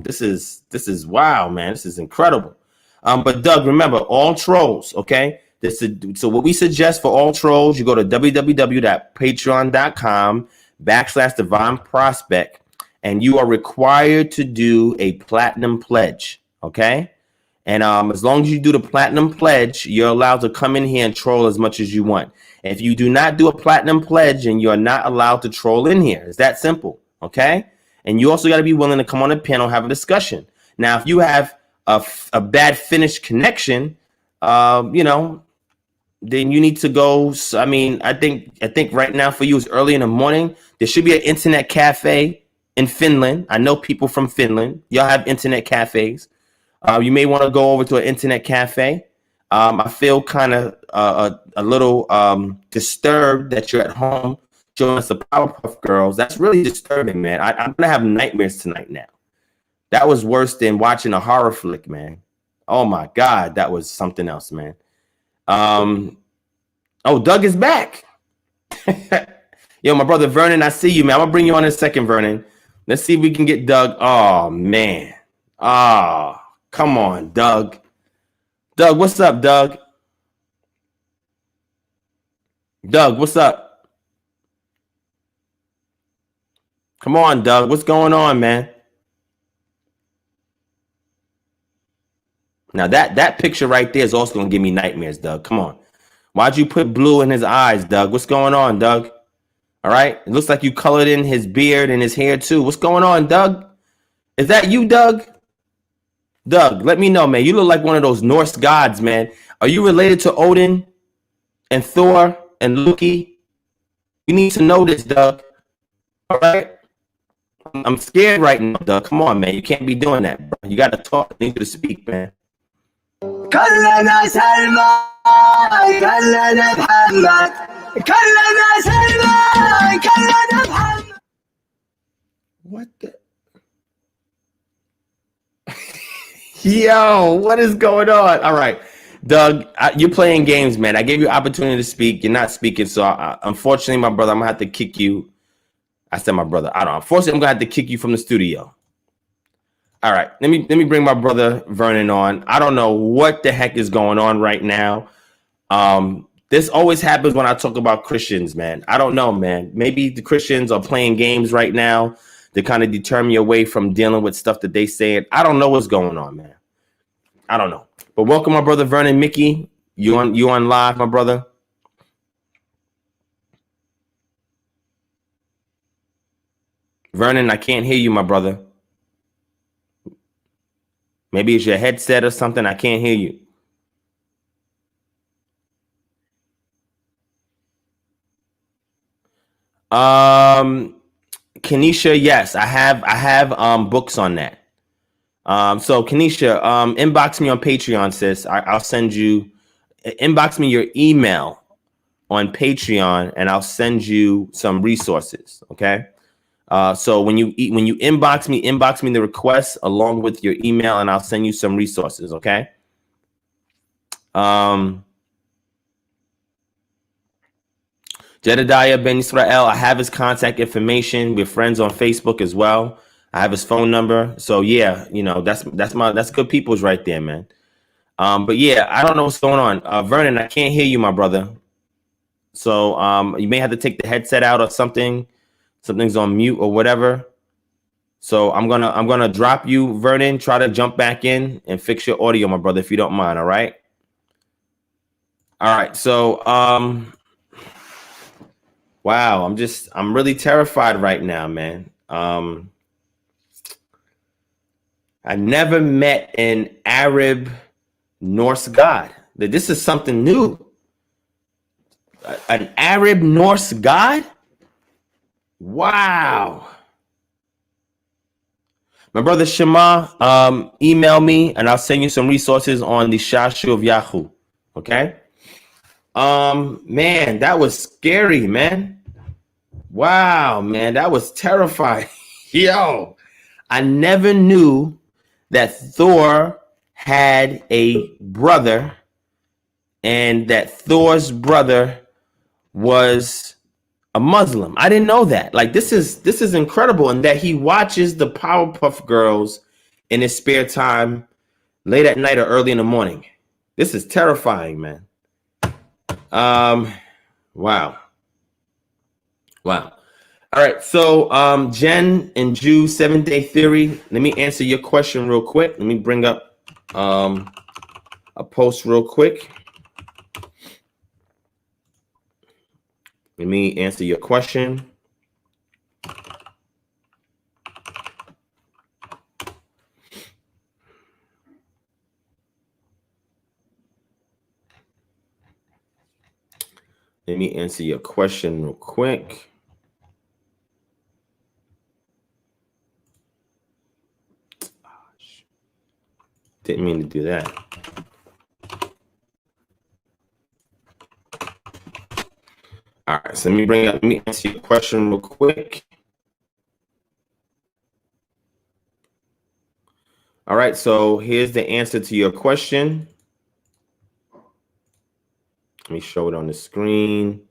This is wow, man. This is incredible. But Doug, remember, all trolls, okay? So what we suggest for all trolls, you go to www.patreon.com/DivineProspect, and you are required to do a platinum pledge, okay? And as long as you do the platinum pledge, you're allowed to come in here and troll as much as you want. If you do not do a platinum pledge, and you're not allowed to troll in here. It's that simple, okay? And you also got to be willing to come on the panel, have a discussion. Now, if you have a bad finished connection, you know, then you need to go. I mean, I think right now for you it's early in the morning. There should be an internet cafe in Finland. I know people from Finland. Y'all have internet cafes. You may want to go over to an internet cafe. I feel kind of a little disturbed that you're at home showing us the Powerpuff Girls. That's really disturbing, man. I'm gonna have nightmares tonight now. That was worse than watching a horror flick, man. Oh my God, that was something else, man. Oh, Doug is back. Yo, my brother Vernon, I see you, man. I'm gonna bring you on in a second, Vernon. Let's see if we can get Doug. Oh man. Oh, come on, Doug. Doug, what's up, Doug? Doug, what's up? Come on, Doug. What's going on, man? Now that picture right there is also gonna give me nightmares, Doug. Come on. Why'd you put blue in his eyes, Doug? What's going on, Doug? All right. It looks like you colored in his beard and his hair too. What's going on, Doug? Is that you, Doug? Doug, let me know, man. You look like one of those Norse gods, man. Are you related to Odin and Thor and Loki? You need to know this, Doug. All right. I'm scared right now, Doug. Come on, man. You can't be doing that, bro. You got to talk. I need you to speak, man. What the? Yo, what is going on? All right, Doug, you're playing games, man. I gave you opportunity to speak. You're not speaking, so unfortunately, my brother, I'm gonna have to kick you. I said, my brother. I don't. Unfortunately, I'm gonna have to kick you from the studio. All right, let me bring my brother Vernon on. I don't know what the heck is going on right now. This always happens when I talk about Christians, man. I don't know, man. Maybe the Christians are playing games right now to kind of deter me away from dealing with stuff that they say. I don't know what's going on, man. I don't know. But welcome, my brother Vernon. Mickey, you on live, my brother? Vernon, I can't hear you, my brother. Maybe it's your headset or something. I can't hear you. Kenesha, yes, I have books on that. So Kenesha, inbox me on Patreon, sis. I'll send you. Inbox me your email on Patreon, and I'll send you some resources. Okay. So when you inbox me the request along with your email, and I'll send you some resources. Okay. Jedediah Ben Israel, I have his contact information. We're friends on Facebook as well. I have his phone number. So yeah, you know, that's good people's right there, man. But yeah, I don't know what's going on. Vernon, I can't hear you, my brother. So you may have to take the headset out or something. Something's on mute or whatever. So I'm gonna drop you, Vernon. Try to jump back in and fix your audio, my brother, if you don't mind. All right. All right. So wow, I'm really terrified right now, man. I never met an Arab Norse god. This is something new. An Arab Norse god? Wow. My brother Shema, email me and I'll send you some resources on the Shashu of Yahoo. Okay? Man, that was scary, man. Wow, man, that was terrifying. Yo, I never knew that Thor had a brother and that Thor's brother was a Muslim. I didn't know that. Like, this is incredible. And that he watches the Powerpuff Girls in his spare time late at night or early in the morning. This is terrifying, man. Wow. Wow. All right. So, Jen and Jew, 7-Day Theory. Let me answer your question real quick. Let me bring up a post real quick. Let me answer your question. Let me answer your question real quick. Didn't mean to do that. All right, so let me answer your question real quick. All right, so here's the answer to your question. Let me show it on the screen.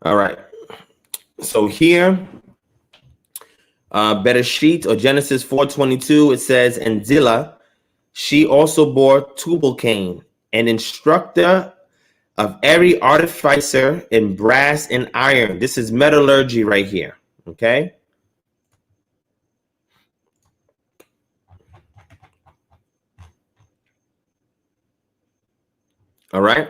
All right, so here, Bereshit or Genesis 4:22, it says, and Zillah, she also bore Tubal-Cain, an instructor of every artificer in brass and iron. This is metallurgy right here, okay? All right.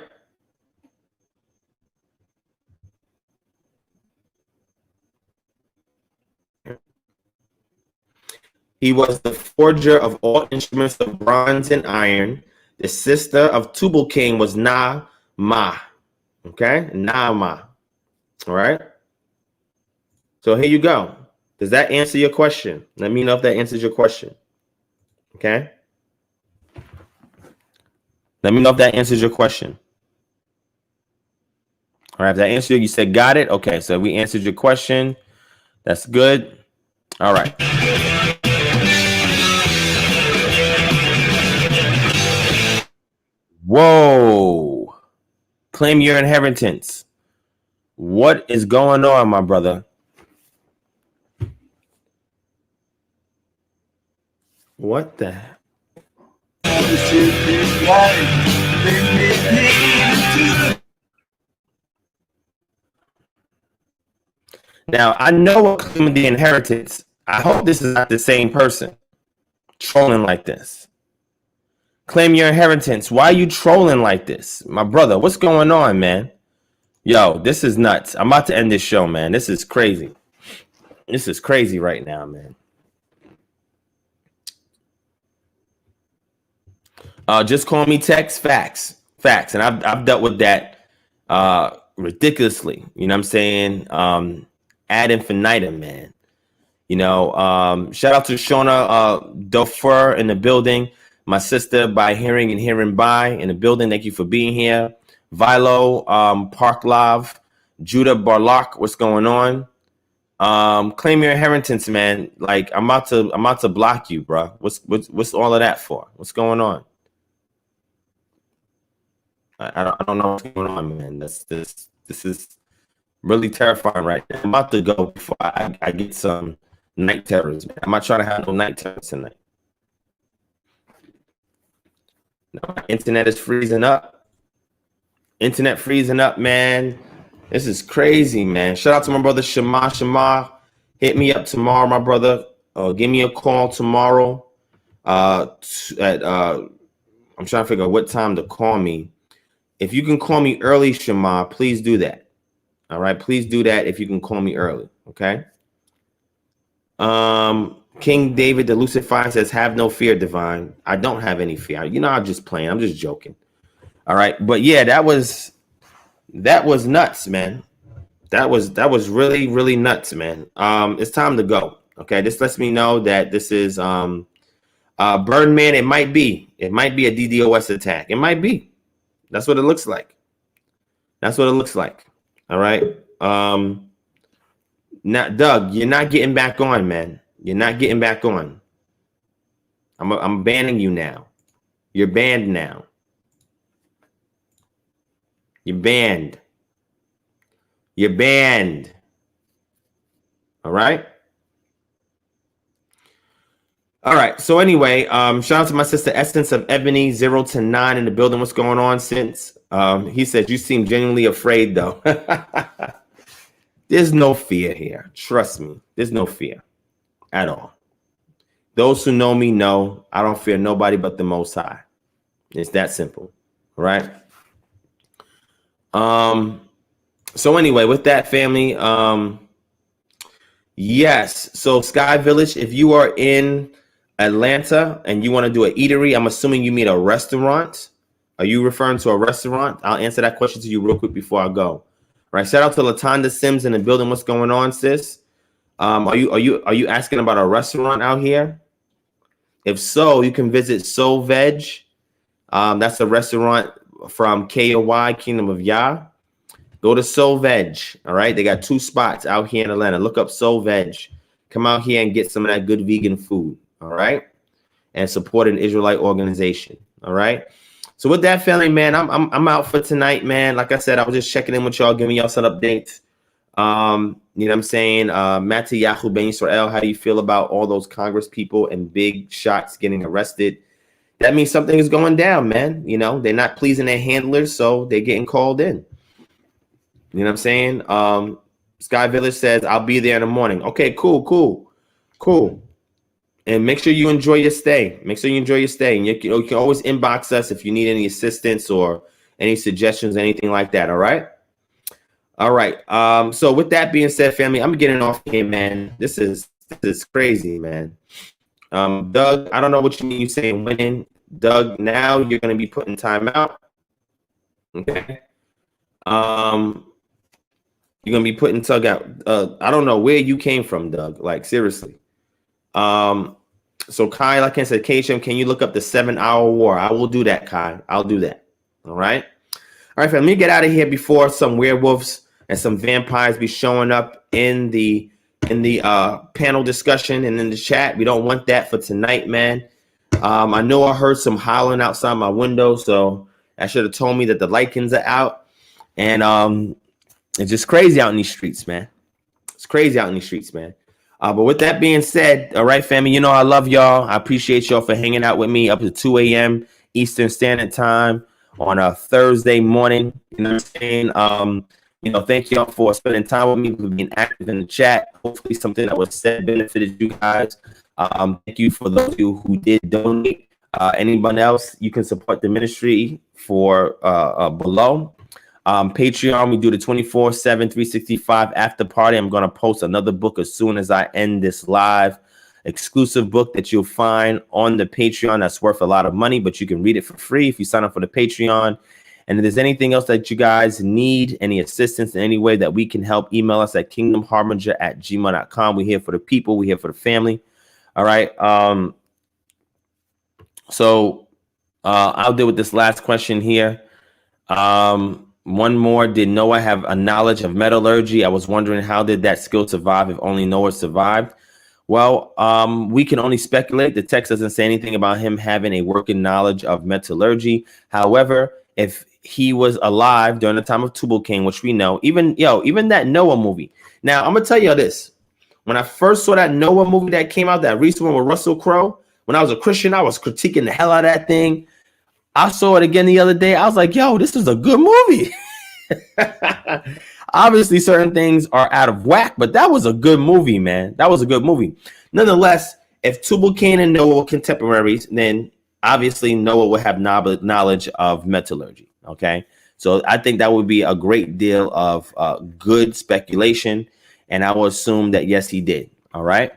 He was the forger of all instruments of bronze and iron. The sister of Tubal-Cain was Naamah. Okay? Naamah. All right? So here you go. Does that answer your question? Let me know if that answers your question. Okay? Let me know if that answers your question. All right, if that answered you said got it. Okay, so we answered your question. That's good. All right. Whoa. Claim your inheritance. What is going on, my brother? What the heck? Now, I know what claiming the inheritance. I hope this is not the same person trolling like this. Claim your inheritance. Why are you trolling like this? My brother, what's going on, man? Yo, this is nuts. I'm about to end this show, man. This is crazy. This is crazy right now, man. Just call me text. Facts. And I've dealt with that ridiculously. You know what I'm saying? Ad infinitum, man. You know, shout out to Shauna Dofer in the building. My sister by hearing and hearing by in the building. Thank you for being here. Vilo, Parklav, Judah Barlock, what's going on? Claim your inheritance, man. Like I'm about to block you, bro. What's all of that for? What's going on? I don't know what's going on, man. This is really terrifying right now. I'm about to go before I get some night terrors, man. I'm not trying to have no night terrors tonight. No, my internet is freezing up. Internet freezing up, man. This is crazy, man. Shout out to my brother Shema. Shema, hit me up tomorrow, my brother. Give me a call tomorrow. I'm trying to figure out what time to call me. If you can call me early, Shema, please do that. All right, please do that if you can call me early. Okay. King David the Lucifer says, "Have no fear, Divine." I don't have any fear. You know, I'm just playing. I'm just joking. All right, but yeah, that was nuts, man. That was really nuts, man. It's time to go. Okay, this lets me know that this is Birdman. It might be a DDoS attack. It might be. That's what it looks like. That's what it looks like. All right. Now, Doug, you're not getting back on, man. You're not getting back on. I'm banning you now. You're banned now. You're banned. You're banned. All right. All right. So anyway, shout out to my sister Essence of Ebony 0 to 9 in the building. What's going on since? He said you seem genuinely afraid though. There's no fear here. Trust me. There's no fear at all. Those who know me know I don't fear nobody but the Most High. It's that simple. All right. So anyway, with that, family, yes. So Sky Village, if you are in Atlanta and you want to do an eatery, I'm assuming you mean a restaurant. Are you referring to a restaurant? I'll answer that question to you real quick before I go. All right. Shout out to Latonda Sims in the building. What's going on, sis? Are you asking about a restaurant out here? If so, you can visit Soul Veg. That's a restaurant from KOY, Kingdom of Yah. Go to Soul Veg. All right. They got 2 spots out here in Atlanta. Look up Soul Veg. Come out here and get some of that good vegan food. All right. And support an Israelite organization. All right. So with that, family, man, I'm out for tonight, man. Like I said, I was just checking in with y'all, giving y'all some updates. You know what I'm saying? Mattiyahu Ben Israel, how do you feel about all those Congress people and big shots getting arrested? That means something is going down, man. You know, they're not pleasing their handlers, so they're getting called in. You know what I'm saying? Sky Village says, I'll be there in the morning. Okay, cool. And make sure you enjoy your stay. And you can always inbox us if you need any assistance or any suggestions, anything like that. All right. So with that being said, family, I'm getting off here, man. This is crazy, man. Doug, I don't know what you mean you saying winning. Doug, now you're going to be putting time out. Okay. You're going to be putting Doug out. I don't know where you came from, Doug. Like, seriously. So Kai, like I said, KHM, can you look up the 7-hour war? I will do that, Kai. I'll do that. All right, family, let me get out of here before some werewolves and some vampires be showing up in the panel discussion and in the chat. We don't want that for tonight, man. I know I heard some howling outside my window, so I should have told me that the lichens are out. And it's just crazy out in these streets, man. It's crazy out in these streets, man. But with that being said, all right, family, you know I love y'all. I appreciate y'all for hanging out with me up to 2 a.m. Eastern Standard Time on a Thursday morning. You know what I'm saying? You know, thank y'all for spending time with me, for being active in the chat. Hopefully something that was said benefited you guys. Thank you for those of you who did donate. Anyone else, you can support the ministry for below. Patreon, we do the 24/7 365 after party. I'm going to post another book as soon as I end this live. Exclusive book that you'll find on the Patreon that's worth a lot of money, but you can read it for free if you sign up for the Patreon. And if there's anything else that you guys need, any assistance in any way that we can help, email us at kingdomharbinger@gmail.com. We're here for the people. We're here for the family. All right. So I'll deal with this last question here. One more. Did Noah have a knowledge of metallurgy? I was wondering, how did that skill survive if only Noah survived? Well, we can only speculate. The text doesn't say anything about him having a working knowledge of metallurgy. However, if he was alive during the time of Tubal-Cain, which we know, even that Noah movie. Now, I'm going to tell you this. When I first saw that Noah movie that came out, that recent one with Russell Crowe, when I was a Christian, I was critiquing the hell out of that thing. I saw it again the other day. I was like, yo, this is a good movie. Obviously, certain things are out of whack, but that was a good movie, man. That was a good movie. Nonetheless, if Tubal-Cain and Noah were contemporaries, then obviously Noah would have knowledge of metallurgy. Okay, so I think that would be a great deal of good speculation, and I will assume that yes, he did. All right.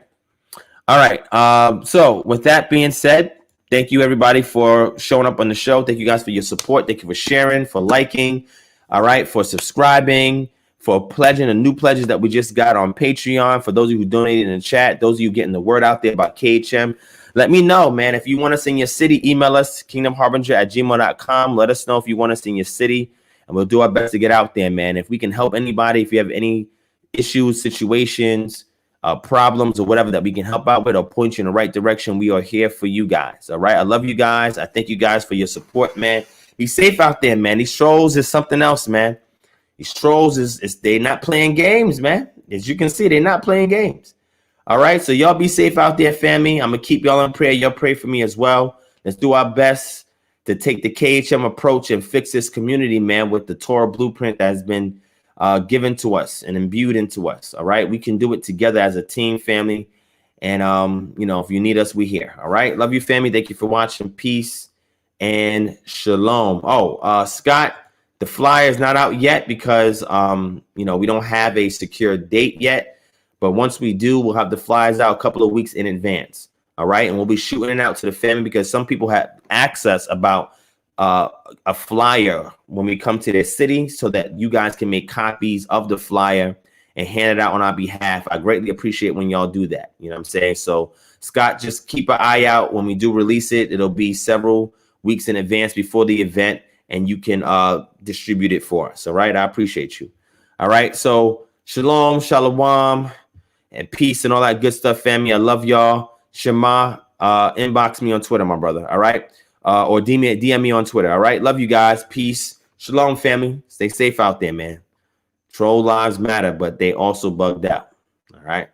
So with that being said, thank you everybody for showing up on the show. Thank you guys for your support. Thank you for sharing, for liking. All right, for subscribing, for pledging the new pledges that we just got on Patreon. For those of you who donated in the chat, those of you getting the word out there about KHM, let me know, man. If you want us in your city, email us, kingdomharbinger@gmail.com. Let us know if you want us in your city, and we'll do our best to get out there, man. If we can help anybody, if you have any issues, situations, problems, or whatever that we can help out with or point you in the right direction, we are here for you guys. All right, I love you guys. I thank you guys for your support, man. Be safe out there, man. These trolls is something else, man. These trolls is they not playing games, man. As you can see, they're not playing games. All right, so y'all be safe out there, family. I'm gonna keep y'all in prayer. Y'all pray for me as well. Let's do our best to take the KHM approach and fix this community, man, with the Torah blueprint that has been given to us and imbued into us. All right, we can do it together as a team, family. And if you need us, we're here. All right, love you, family. Thank you for watching. Peace and shalom. Scott, the flyer is not out yet because we don't have a secure date yet, but once we do, we'll have the flyers out a couple of weeks in advance. All right, and we'll be shooting it out to the family because some people have access about a flyer when we come to their city, so that you guys can make copies of the flyer and hand it out on our behalf. I greatly appreciate when y'all do that. You know what I'm saying? So Scott, just keep an eye out when we do release it. It'll be several weeks in advance before the event, and you can distribute it for us. All right, I appreciate you. All right, so shalom, shalom, and peace and all that good stuff, family. I love y'all. Shema, inbox me on Twitter, my brother. All right, or DM me on Twitter. All right, love you guys. Peace, shalom, family. Stay safe out there, man. Troll lives matter, but they also bugged out. All right.